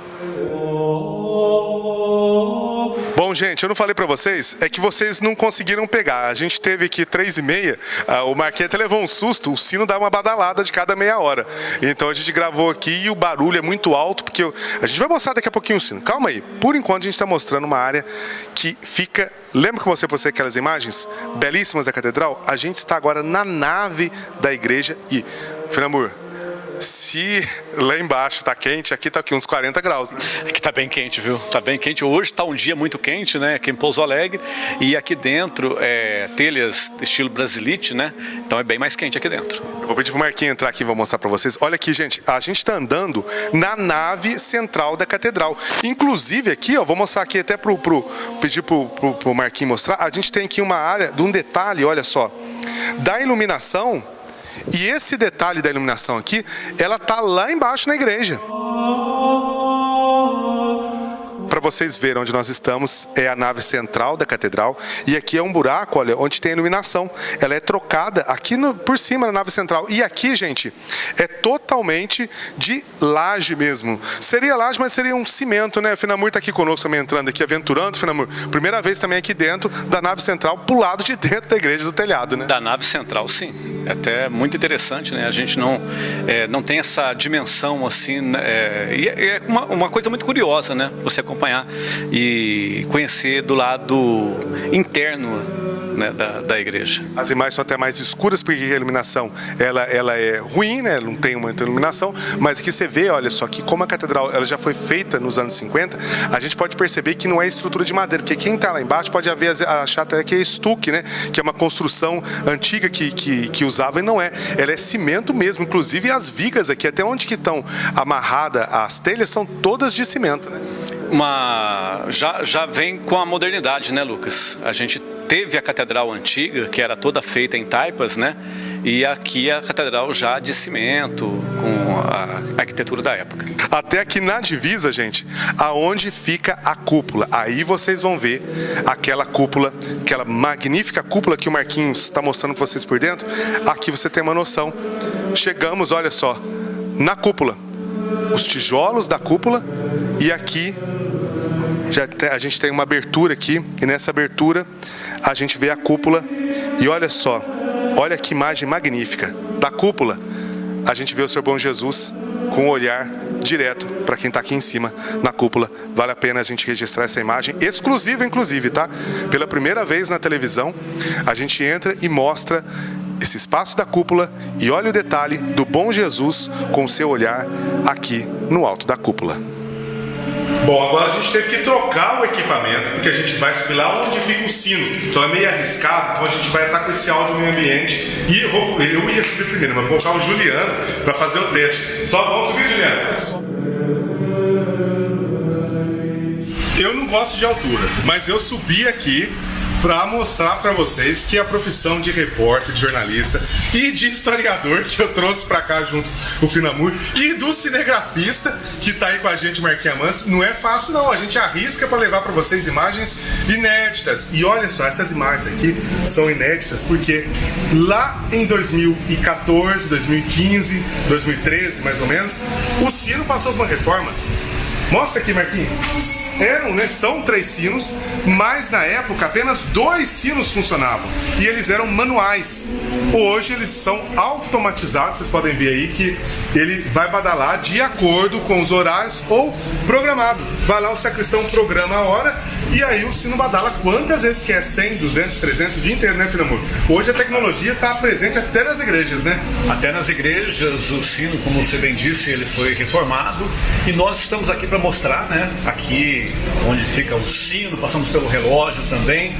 Bom, gente, eu não falei para vocês, é que vocês não conseguiram pegar. A gente teve aqui 3h30, o Marquinhos até levou um susto, o sino dá uma badalada de cada meia hora. Então a gente gravou aqui e o barulho é muito alto, porque a gente vai mostrar daqui a pouquinho o sino. Calma aí, por enquanto a gente está mostrando uma área que fica... Lembra que eu mostrei para você aquelas imagens belíssimas da catedral? A gente está agora na nave da igreja e, Finamur, se lá embaixo tá quente, aqui tá aqui uns 40 graus, né? Aqui tá bem quente, viu? Tá bem quente. Hoje tá um dia muito quente, né? Aqui em Pouso Alegre. E aqui dentro telhas estilo brasilite, né? Então é bem mais quente aqui dentro. Eu vou pedir pro Marquinhos entrar aqui e vou mostrar para vocês. Olha aqui, gente. A gente tá andando na nave central da catedral. Inclusive aqui, ó, vou mostrar aqui até pedir pro Marquinhos mostrar. A gente tem aqui uma área de um detalhe, olha só, da iluminação. E esse detalhe da iluminação aqui, ela tá lá embaixo na igreja. Para vocês verem onde nós estamos, é a nave central da catedral. E aqui é um buraco, olha, onde tem a iluminação. Ela é trocada aqui por cima da nave central. E aqui, gente, é totalmente de laje mesmo. Seria laje, mas seria um cimento, né? O Finamur tá aqui conosco também, entrando aqui, aventurando, Finamur. Primeira vez também aqui dentro da nave central, pro lado de dentro da igreja, do telhado, né? Da nave central, sim. É até muito interessante, né? A gente não tem essa dimensão, assim, e é uma coisa muito curiosa, né? Você acompanhar e conhecer do lado interno, né, da igreja. As imagens são até mais escuras porque a iluminação ela é ruim, né? Não tem muita iluminação, mas aqui você vê, olha só, que como a catedral ela já foi feita nos anos 50, a gente pode perceber que não é estrutura de madeira, porque quem está lá embaixo pode achar até que é estuque, né? Que é uma construção antiga que usava, e não é. Ela é cimento mesmo, inclusive as vigas aqui, até onde que estão amarradas as telhas, são todas de cimento, né? Já vem com a modernidade, né, Lucas? A gente teve a catedral antiga, que era toda feita em taipas, né? E aqui a catedral já de cimento, com a arquitetura da época. Até aqui na divisa, gente, aonde fica a cúpula. Aí vocês vão ver aquela cúpula, aquela magnífica cúpula que o Marquinhos está mostrando para vocês por dentro. Aqui você tem uma noção. Chegamos, olha só, na cúpula. Os tijolos da cúpula, e aqui a gente tem uma abertura aqui, e nessa abertura a gente vê a cúpula, e olha só, olha que imagem magnífica. Da cúpula a gente vê o Senhor Bom Jesus com um olhar direto para quem está aqui em cima na cúpula. Vale a pena a gente registrar essa imagem exclusiva, inclusive, tá? Pela primeira vez na televisão a gente entra e mostra esse espaço da cúpula, e olha o detalhe do Bom Jesus com o seu olhar aqui no alto da cúpula. Bom, agora a gente teve que trocar o equipamento, porque a gente vai subir lá onde fica o sino. Então é meio arriscado, então a gente vai estar com esse áudio no ambiente. E eu ia subir primeiro, mas vou colocar o Juliano para fazer o teste. Só vamos subir, Juliano. Eu não gosto de altura, mas eu subi aqui para mostrar para vocês que a profissão de repórter, de jornalista e de historiador que eu trouxe para cá junto com o Finamur, e do cinegrafista que tá aí com a gente, Marquinhos Amâncio, não é fácil não. A gente arrisca para levar para vocês imagens inéditas. E olha só, essas imagens aqui são inéditas porque lá em 2014, 2015, 2013 mais ou menos, o sino passou por uma reforma. Mostra aqui, Marquinhos. São 3 sinos, mas na época apenas 2 sinos funcionavam e eles eram manuais. Hoje eles são automatizados, vocês podem ver aí que ele vai badalar de acordo com os horários ou programado. Vai lá, o sacristão programa a hora e aí o sino badala quantas vezes quer, 100, 200, 300, o dia inteiro, né, Finamur? Hoje a tecnologia está presente até nas igrejas, né? Até nas igrejas, o sino, como você bem disse, ele foi reformado, e nós estamos aqui para para mostrar, né? Aqui onde fica o sino, passamos pelo relógio também,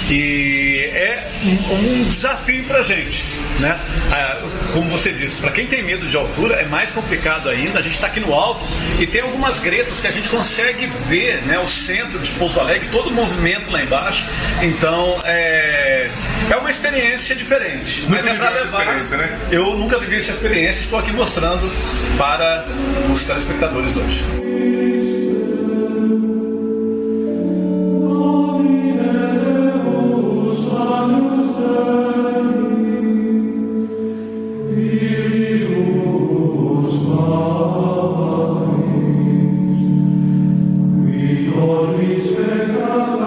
e é um desafio para a gente, né? Como você disse, para quem tem medo de altura é mais complicado ainda. A gente está aqui no alto e tem algumas gretas que a gente consegue ver, né? O centro de Pouso Alegre, todo o movimento lá embaixo. Então é uma experiência diferente. Mas é para levar. Né? Eu nunca vivi essa experiência, estou aqui mostrando para os telespectadores hoje.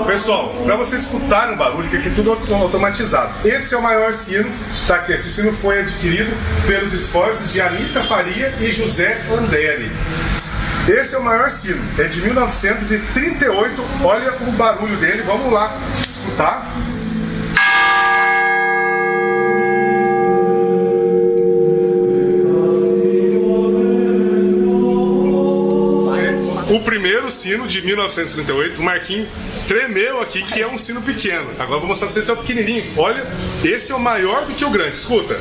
Pessoal, para vocês escutarem o barulho, que aqui tudo é automatizado. Esse é o maior sino, tá aqui. Esse sino foi adquirido pelos esforços de Anita Faria e José Anderi. Esse é o maior sino, é de 1938. Olha o barulho dele, vamos lá escutar. O primeiro sino de 1938, o Marquinhos tremeu aqui, que é um sino pequeno. Agora eu vou mostrar pra vocês, esse é o pequenininho. Olha, esse é o maior do que o grande, escuta.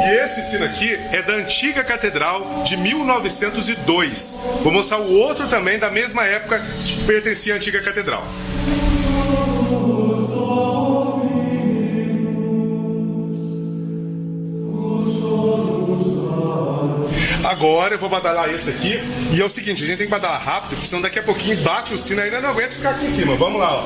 E esse sino aqui é da antiga catedral de 1902. Vou mostrar o outro também da mesma época que pertencia à antiga catedral. Agora eu vou badalar esse aqui. E é o seguinte, a gente tem que badalar rápido, porque senão daqui a pouquinho bate o sino, ainda não aguenta ficar aqui em cima. Vamos lá, ó.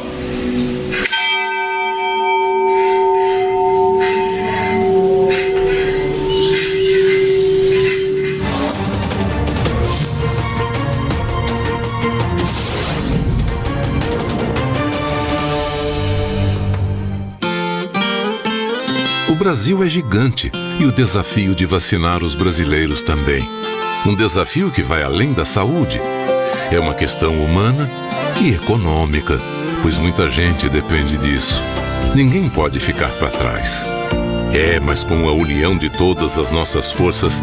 O Brasil é gigante e o desafio de vacinar os brasileiros também. Um desafio que vai além da saúde. É uma questão humana e econômica, pois muita gente depende disso. Ninguém pode ficar para trás. Mas com a união de todas as nossas forças,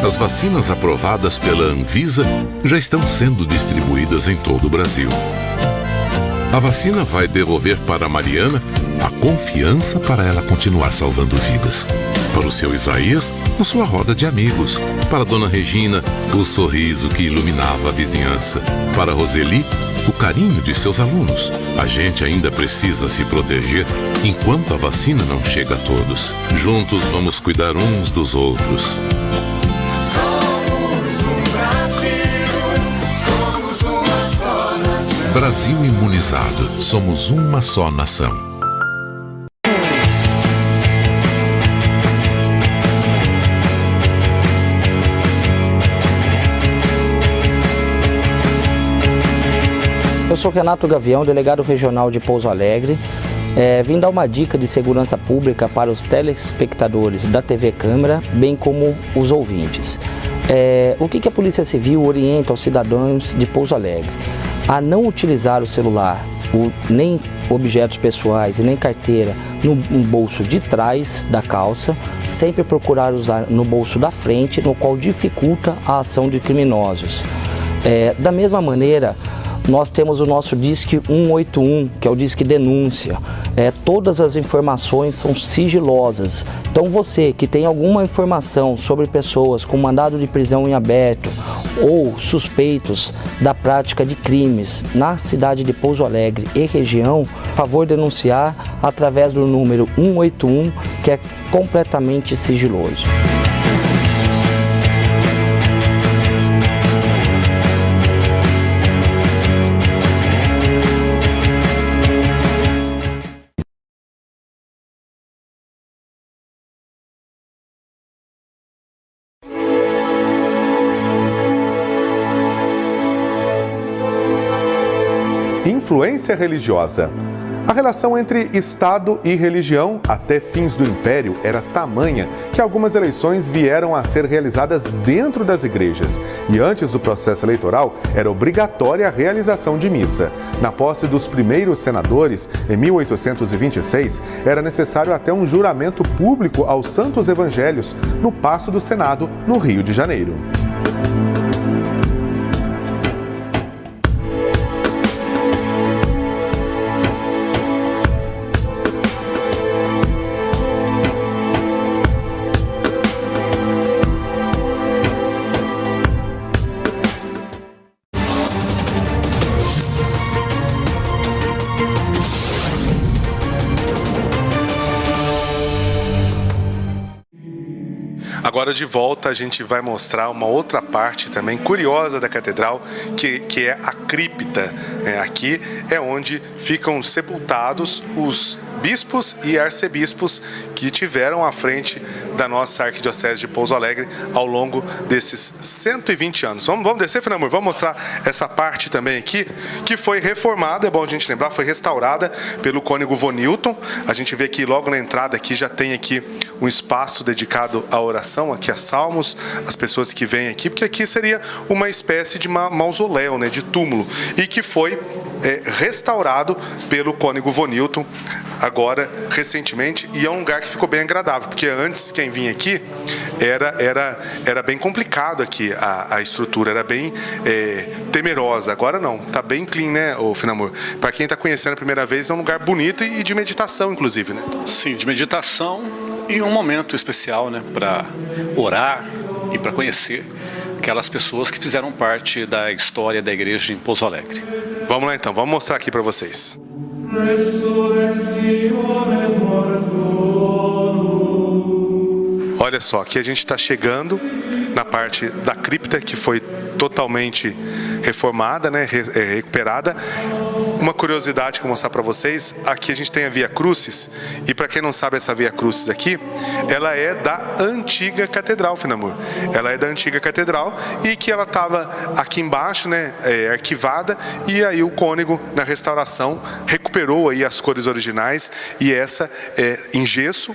as vacinas aprovadas pela Anvisa já estão sendo distribuídas em todo o Brasil. A vacina vai devolver para a Mariana a confiança para ela continuar salvando vidas. Para o seu Isaías, a sua roda de amigos. Para a dona Regina, o sorriso que iluminava a vizinhança. Para a Roseli, o carinho de seus alunos. A gente ainda precisa se proteger enquanto a vacina não chega a todos. Juntos vamos cuidar uns dos outros. Somos um Brasil, somos uma só nação. Brasil imunizado, somos uma só nação. Eu sou Renato Gavião, delegado regional de Pouso Alegre. Vim dar uma dica de segurança pública para os telespectadores da TV Câmara, bem como os ouvintes. O que a Polícia Civil orienta aos cidadãos de Pouso Alegre? A não utilizar o celular, nem objetos pessoais e nem carteira no bolso de trás da calça, sempre procurar usar no bolso da frente, no qual dificulta a ação de criminosos. Da mesma maneira, nós temos o nosso Disque 181, que é o Disque Denúncia. Todas as informações são sigilosas. Então você que tem alguma informação sobre pessoas com mandado de prisão em aberto ou suspeitos da prática de crimes na cidade de Pouso Alegre e região, por favor denunciar através do número 181, que é completamente sigiloso. Influência religiosa. A relação entre Estado e religião, até fins do Império, era tamanha que algumas eleições vieram a ser realizadas dentro das igrejas. E antes do processo eleitoral, era obrigatória a realização de missa. Na posse dos primeiros senadores, em 1826, era necessário até um juramento público aos santos evangelhos no Paço do Senado, no Rio de Janeiro. Agora, de volta, a gente vai mostrar uma outra parte também curiosa da catedral, que é a cripta. Aqui é onde ficam sepultados os bispos e arcebispos que tiveram à frente da nossa arquidiocese de Pouso Alegre ao longo desses 120 anos. Vamos descer, Finamur? Vamos mostrar essa parte também aqui, que foi reformada, é bom a gente lembrar, foi restaurada pelo cônego Vonilton. A gente vê que logo na entrada aqui já tem aqui um espaço dedicado à oração, aqui a salmos, as pessoas que vêm aqui, porque aqui seria uma espécie de mausoléu, né, de túmulo, e que foi restaurado pelo cônego Vonilton agora recentemente, e é um lugar que ficou bem agradável, porque antes quem vinha aqui era bem complicado aqui, a estrutura era bem temerosa. Agora não, tá bem clean, né, Finamur? Para quem está conhecendo a primeira vez, é um lugar bonito e de meditação, inclusive, né? Sim, de meditação e um momento especial, né, para orar e para conhecer aquelas pessoas que fizeram parte da história da igreja em Pouso Alegre. Vamos lá então, vamos mostrar aqui para vocês. Olha só, aqui a gente está chegando na parte da cripta que foi totalmente reformada, né, recuperada. Uma curiosidade que eu vou mostrar para vocês, aqui a gente tem a Via Crucis, e para quem não sabe, essa Via Crucis aqui, ela é da antiga catedral, Finamur. Ela é da antiga catedral e que ela estava aqui embaixo, né, arquivada, e aí o cônego, na restauração, recuperou aí as cores originais, e essa é em gesso,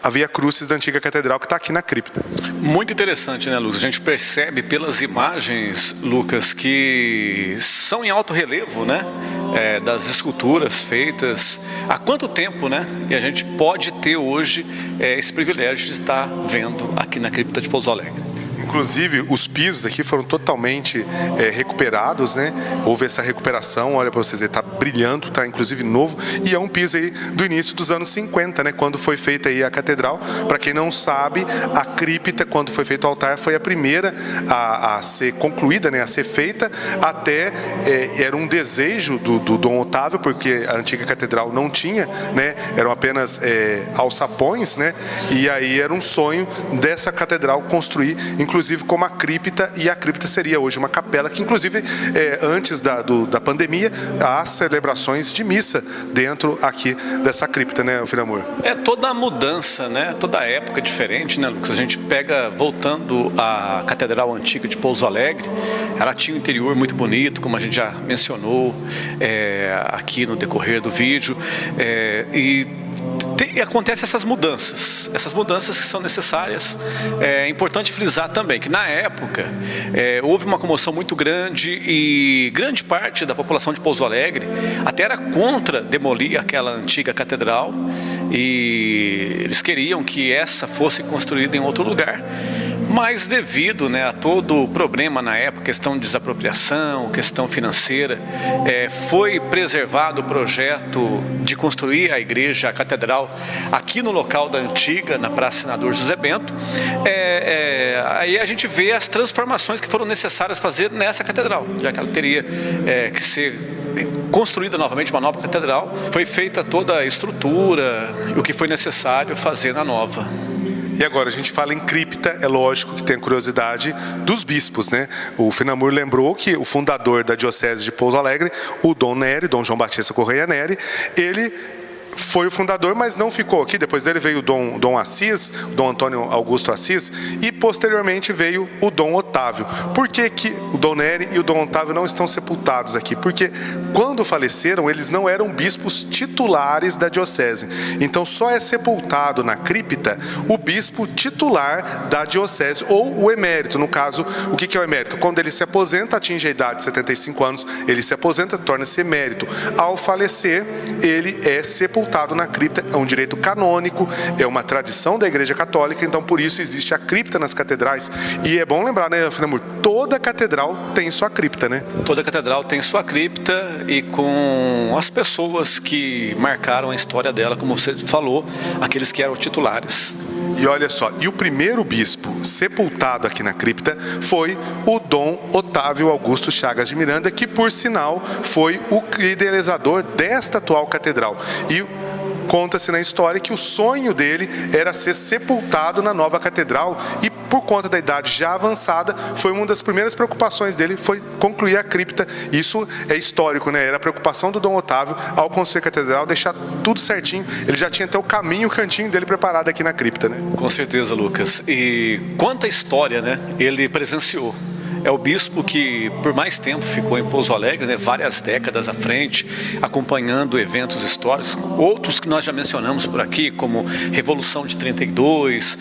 a Via Crucis da antiga catedral, que está aqui na cripta. Muito interessante, né, Lucas? A gente percebe pelas imagens, Lucas, que são em alto relevo, né? Das esculturas feitas há quanto tempo, né? E a gente pode ter hoje esse privilégio de estar vendo aqui na cripta de Pouso Alegre. Inclusive, os pisos aqui foram totalmente recuperados, né? Houve essa recuperação, olha para vocês verem, está brilhando, está inclusive novo, e é um piso aí do início dos anos 50, né? Quando foi feita aí a catedral. Para quem não sabe, a cripta, quando foi feito o altar, foi a primeira a ser concluída, né? A ser feita, até era um desejo do Dom Otávio, porque a antiga catedral não tinha, né? Eram apenas alçapões, né? E aí era um sonho dessa catedral construir, inclusive como a cripta, e a cripta seria hoje uma capela que, inclusive, antes da pandemia, há celebrações de missa dentro aqui dessa cripta, né, Finamur? É toda a mudança, né? Toda a época diferente, né, Lucas? A gente pega, voltando à Catedral Antiga de Pouso Alegre, ela tinha um interior muito bonito, como a gente já mencionou aqui no decorrer do vídeo, acontecem essas mudanças que são necessárias. É importante frisar também que na época houve uma comoção muito grande, e grande parte da população de Pouso Alegre até era contra demolir aquela antiga catedral, e eles queriam que essa fosse construída em outro lugar. Mas devido, né, a todo o problema na época, questão de desapropriação, questão financeira, foi preservado o projeto de construir a igreja, a catedral, aqui no local da antiga, na Praça Senador José Bento. Aí a gente vê as transformações que foram necessárias fazer nessa catedral, já que ela teria que ser construída novamente uma nova catedral. Foi feita toda a estrutura e o que foi necessário fazer na nova. E agora, a gente fala em cripta, é lógico que tem a curiosidade dos bispos, né? O Finamur lembrou que o fundador da Diocese de Pouso Alegre, o Dom Nery, Dom João Batista Correia Nery, ele foi o fundador, mas não ficou aqui. Depois dele veio o Dom Assis, Dom Antônio Augusto Assis, e posteriormente veio o Dom Otávio. Por que o Dom Nery e o Dom Otávio não estão sepultados aqui? Porque quando faleceram, eles não eram bispos titulares da diocese. Então só é sepultado na cripta o bispo titular da diocese, ou o emérito. No caso, o que é o emérito? Quando ele se aposenta, atinge a idade de 75 anos, ele se aposenta, torna-se emérito. Ao falecer, ele é sepultado na cripta, é um direito canônico, é uma tradição da Igreja Católica, então por isso existe a cripta nas catedrais. E é bom lembrar, né, Fernamur, toda catedral tem sua cripta, né? Toda catedral tem sua cripta e com as pessoas que marcaram a história dela, como você falou, aqueles que eram titulares. E olha só, e o primeiro bispo sepultado aqui na cripta foi o Dom Otávio Augusto Chagas de Miranda, que por sinal foi o idealizador desta atual catedral. E conta-se na história que o sonho dele era ser sepultado na nova catedral e por conta da idade já avançada, foi uma das primeiras preocupações dele, foi concluir a cripta. Isso é histórico, né? Era a preocupação do Dom Otávio ao construir a catedral, deixar tudo certinho. Ele já tinha até o caminho, o cantinho dele preparado aqui na cripta, né? Com certeza, Lucas. E quanta história, né, ele presenciou. É o bispo que por mais tempo ficou em Pouso Alegre, né, várias décadas à frente, acompanhando eventos históricos. Outros que nós já mencionamos por aqui, como Revolução de 32,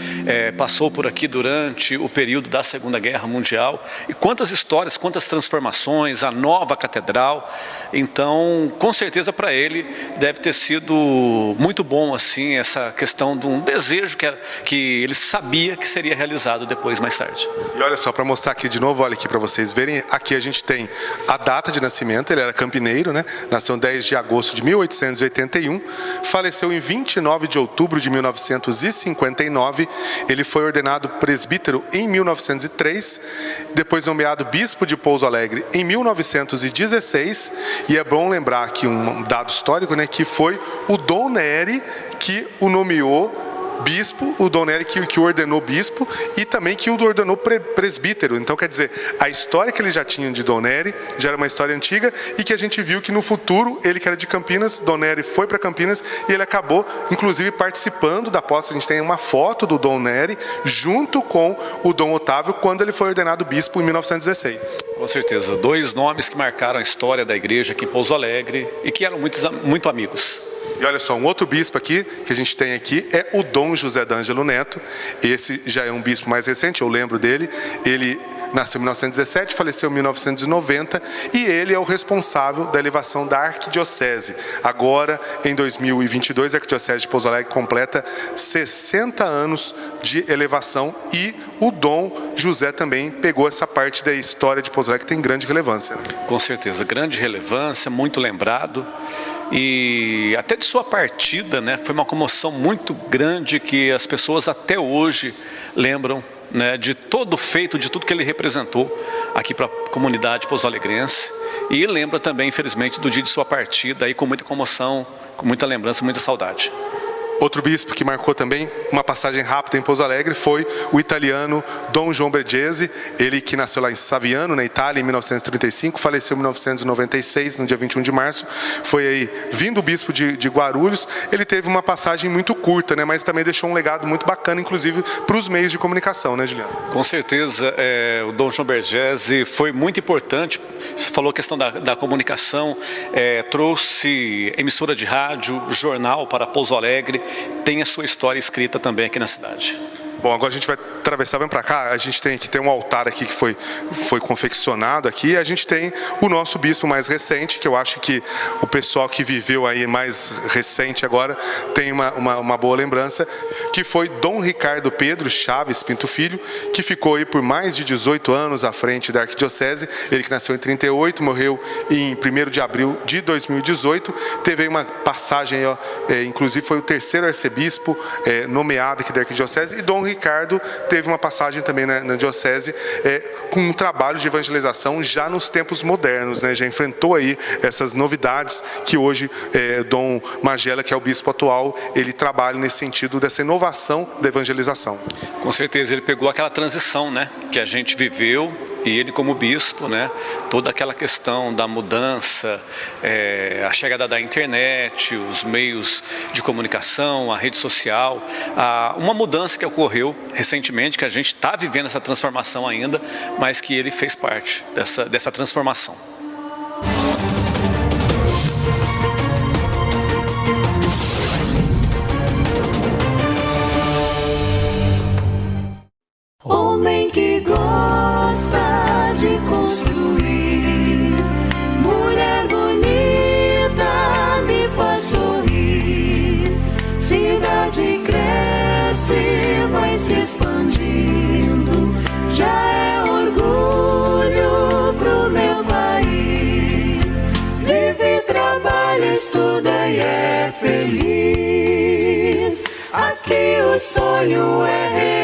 passou por aqui durante o período da Segunda Guerra Mundial. E quantas histórias, quantas transformações, a nova catedral. Então, com certeza para ele deve ter sido muito bom assim, essa questão de um desejo que ele sabia que seria realizado depois, mais tarde. E olha só, para mostrar aqui de novo, olha aqui para vocês verem, aqui a gente tem a data de nascimento, ele era campineiro, né? Nasceu em 10 de agosto de 1881, faleceu em 29 de outubro de 1959, ele foi ordenado presbítero em 1903, depois nomeado bispo de Pouso Alegre em 1916, e é bom lembrar aqui um dado histórico, né? Que foi o Dom Nery que o nomeou bispo, o Dom Nery que o ordenou bispo e também que o ordenou presbítero. Então, quer dizer, a história que ele já tinha de Dom Nery já era uma história antiga e que a gente viu que no futuro, ele que era de Campinas, Dom Nery foi para Campinas e ele acabou, inclusive, participando da posse. A gente tem uma foto do Dom Nery junto com o Dom Otávio quando ele foi ordenado bispo em 1916. Com certeza, dois nomes que marcaram a história da igreja aqui em Pouso Alegre e que eram muito amigos. E olha só, um outro bispo aqui, que a gente tem aqui, é o Dom José d'Ângelo Neto. Esse já é um bispo mais recente, eu lembro dele. Ele nasceu em 1917, faleceu em 1990 e ele é o responsável da elevação da arquidiocese. Agora, em 2022, a arquidiocese de Pouso Alegre completa 60 anos de elevação e o Dom José também pegou essa parte da história de Pouso Alegre que tem grande relevância. Com certeza, grande relevância, muito lembrado. E até de sua partida, né, foi uma comoção muito grande que as pessoas até hoje lembram, né, de todo o feito, de tudo que ele representou aqui para a comunidade pouso-alegrense. E lembra também, infelizmente, do dia de sua partida, aí com muita comoção, com muita lembrança, muita saudade. Outro bispo que marcou também uma passagem rápida em Pouso Alegre foi o italiano Dom João Bergese, ele que nasceu lá em Saviano, na Itália, em 1935, faleceu em 1996, no dia 21 de março, foi aí, vindo o bispo de Guarulhos, ele teve uma passagem muito curta, né, mas também deixou um legado muito bacana, inclusive para os meios de comunicação, né, Juliano? Com certeza, o Dom João Bergese foi muito importante, você falou a questão da comunicação, trouxe emissora de rádio, jornal para Pouso Alegre, tem a sua história escrita também aqui na cidade. Bom, agora a gente vai atravessar, vem para cá, a gente tem um altar aqui que foi confeccionado aqui, e a gente tem o nosso bispo mais recente, que eu acho que o pessoal que viveu aí mais recente agora tem uma boa lembrança, que foi Dom Ricardo Pedro Chaves Pinto Filho, que ficou aí por mais de 18 anos à frente da arquidiocese, ele que nasceu em 38, morreu em 1º de abril de 2018, teve aí uma passagem, inclusive foi o terceiro arcebispo nomeado aqui da arquidiocese, e Dom Ricardo teve uma passagem também na diocese com um trabalho de evangelização já nos tempos modernos, né? Já enfrentou aí essas novidades que hoje Dom Magela, que é o bispo atual, ele trabalha nesse sentido dessa inovação da evangelização. Com certeza, ele pegou aquela transição, né, que a gente viveu E ele como bispo, né, toda aquela questão da mudança, a chegada da internet, os meios de comunicação, a rede social, uma mudança que ocorreu recentemente, que a gente está vivendo essa transformação ainda, mas que ele fez parte dessa transformação. Homem que gosta de construir, mulher bonita me faz sorrir. Cidade cresce, vai se expandindo, já é orgulho pro meu país. Vive, trabalha, estuda e é feliz. Aqui o sonho é realidade.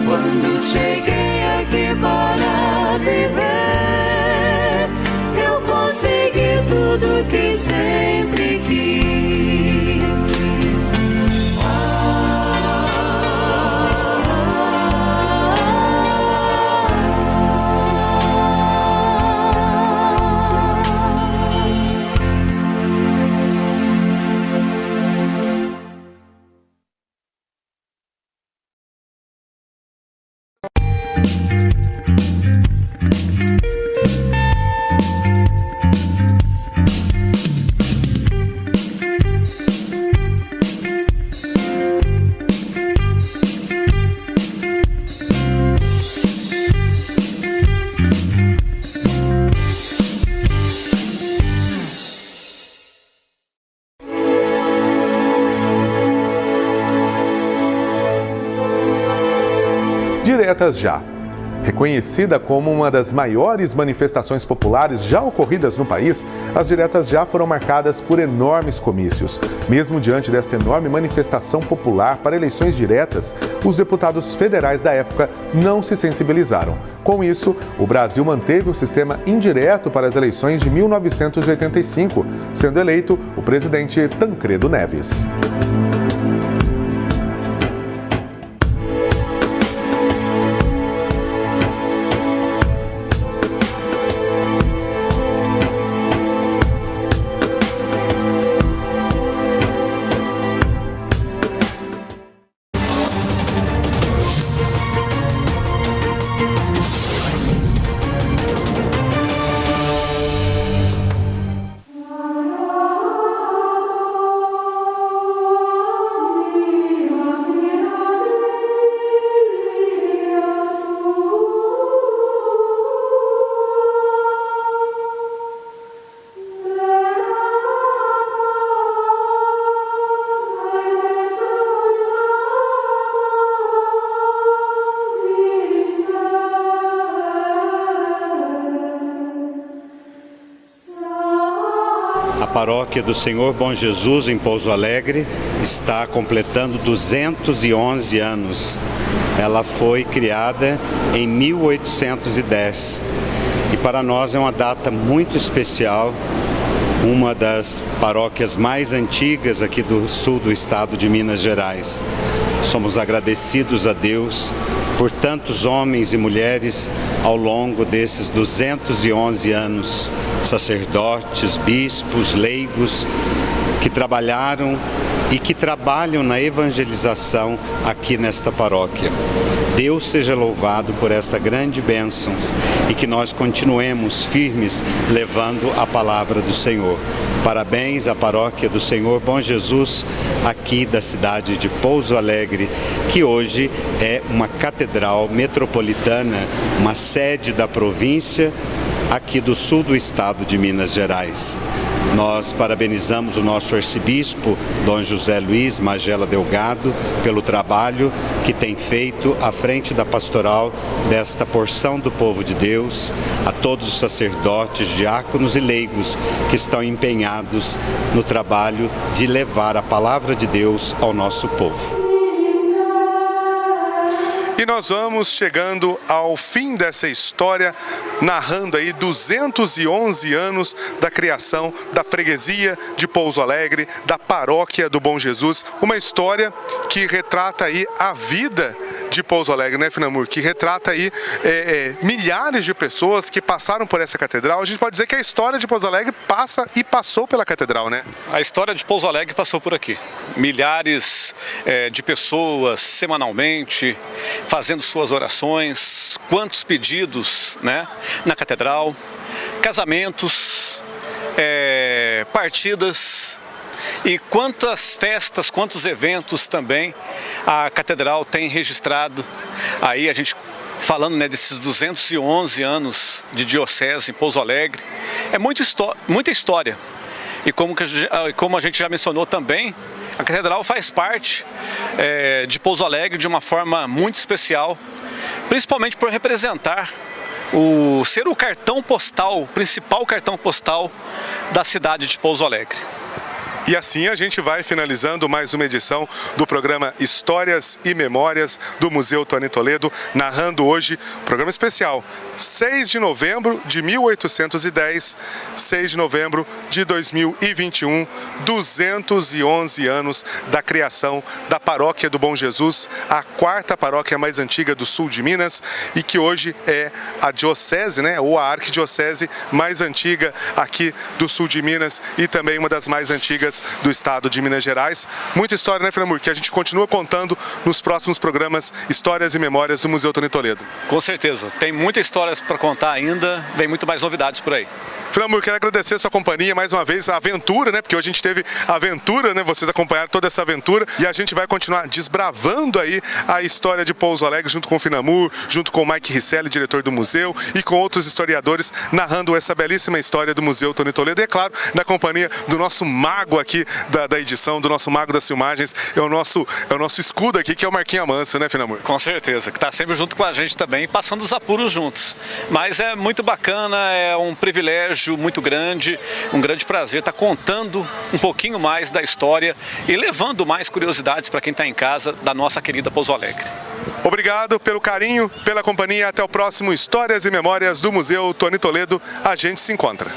Quando cheguei aqui para viver, eu consegui tudo que sempre quis. Diretas Já. Reconhecida como uma das maiores manifestações populares já ocorridas no país, as Diretas Já foram marcadas por enormes comícios. Mesmo diante desta enorme manifestação popular para eleições diretas, os deputados federais da época não se sensibilizaram. Com isso, o Brasil manteve o sistema indireto para as eleições de 1985, sendo eleito o presidente Tancredo Neves. A paróquia do Senhor Bom Jesus, em Pouso Alegre, está completando 211 anos. Ela foi criada em 1810 e para nós é uma data muito especial, uma das paróquias mais antigas aqui do sul do estado de Minas Gerais. Somos agradecidos a Deus por tantos homens e mulheres ao longo desses 211 anos, sacerdotes, bispos, leigos, que trabalharam e que trabalham na evangelização aqui nesta paróquia. Deus seja louvado por esta grande bênção e que nós continuemos firmes levando a palavra do Senhor. Parabéns à paróquia do Senhor Bom Jesus, aqui da cidade de Pouso Alegre, que hoje é uma catedral metropolitana, uma sede da província aqui do sul do estado de Minas Gerais. Nós parabenizamos o nosso arcebispo, Dom José Luiz Magela Delgado, pelo trabalho que tem feito à frente da pastoral desta porção do povo de Deus, a todos os sacerdotes, diáconos e leigos que estão empenhados no trabalho de levar a palavra de Deus ao nosso povo. E nós vamos chegando ao fim dessa história, narrando aí 211 anos da criação da freguesia de Pouso Alegre, da paróquia do Bom Jesus, uma história que retrata aí a vida de Pouso Alegre, né, Finamur? Que retrata aí milhares de pessoas que passaram por essa catedral. A gente pode dizer que a história de Pouso Alegre passa e passou pela catedral, né? A história de Pouso Alegre passou por aqui. Milhares de pessoas semanalmente fazendo suas orações, quantos pedidos, né, na catedral, casamentos, partidas e quantas festas, quantos eventos também a catedral tem registrado. Aí a gente falando, né, desses 211 anos de diocese em Pouso Alegre, é muita história. E como a gente já mencionou também, a catedral faz parte de Pouso Alegre de uma forma muito especial, principalmente por representar ser o cartão postal, o principal cartão postal da cidade de Pouso Alegre. E assim a gente vai finalizando mais uma edição do programa Histórias e Memórias do Museu Tony Toledo, narrando hoje programa especial, 6 de novembro de 1810, 6 de novembro de 2021, 211 anos da criação da Paróquia do Bom Jesus, a quarta paróquia mais antiga do sul de Minas e que hoje é a diocese, né, ou a arquidiocese mais antiga aqui do sul de Minas e também uma das mais antigas do estado de Minas Gerais. Muita história, né, Finamur? Que a gente continua contando nos próximos programas Histórias e Memórias do Museu Tony Toledo. Com certeza, tem muita história para contar ainda, vem muito mais novidades por aí. Finamur, quero agradecer a sua companhia mais uma vez, a aventura, né? Porque hoje a gente teve aventura, né? Vocês acompanharam toda essa aventura e a gente vai continuar desbravando aí a história de Pouso Alegre junto com o Finamur, junto com o Mike Risselli, diretor do museu, e com outros historiadores narrando essa belíssima história do Museu Tony Toledo. E é claro, na companhia do nosso mago aqui da edição, do nosso mago das filmagens, é o nosso escudo aqui, que é o Marquinhos Amancio, né, Finamur? Com certeza, que está sempre junto com a gente também, passando os apuros juntos. Mas é muito bacana, é um privilégio muito grande, um grande prazer estar contando um pouquinho mais da história e levando mais curiosidades para quem está em casa da nossa querida Pouso Alegre. Obrigado pelo carinho, pela companhia. Até o próximo Histórias e Memórias do Museu Tony Toledo. A gente se encontra.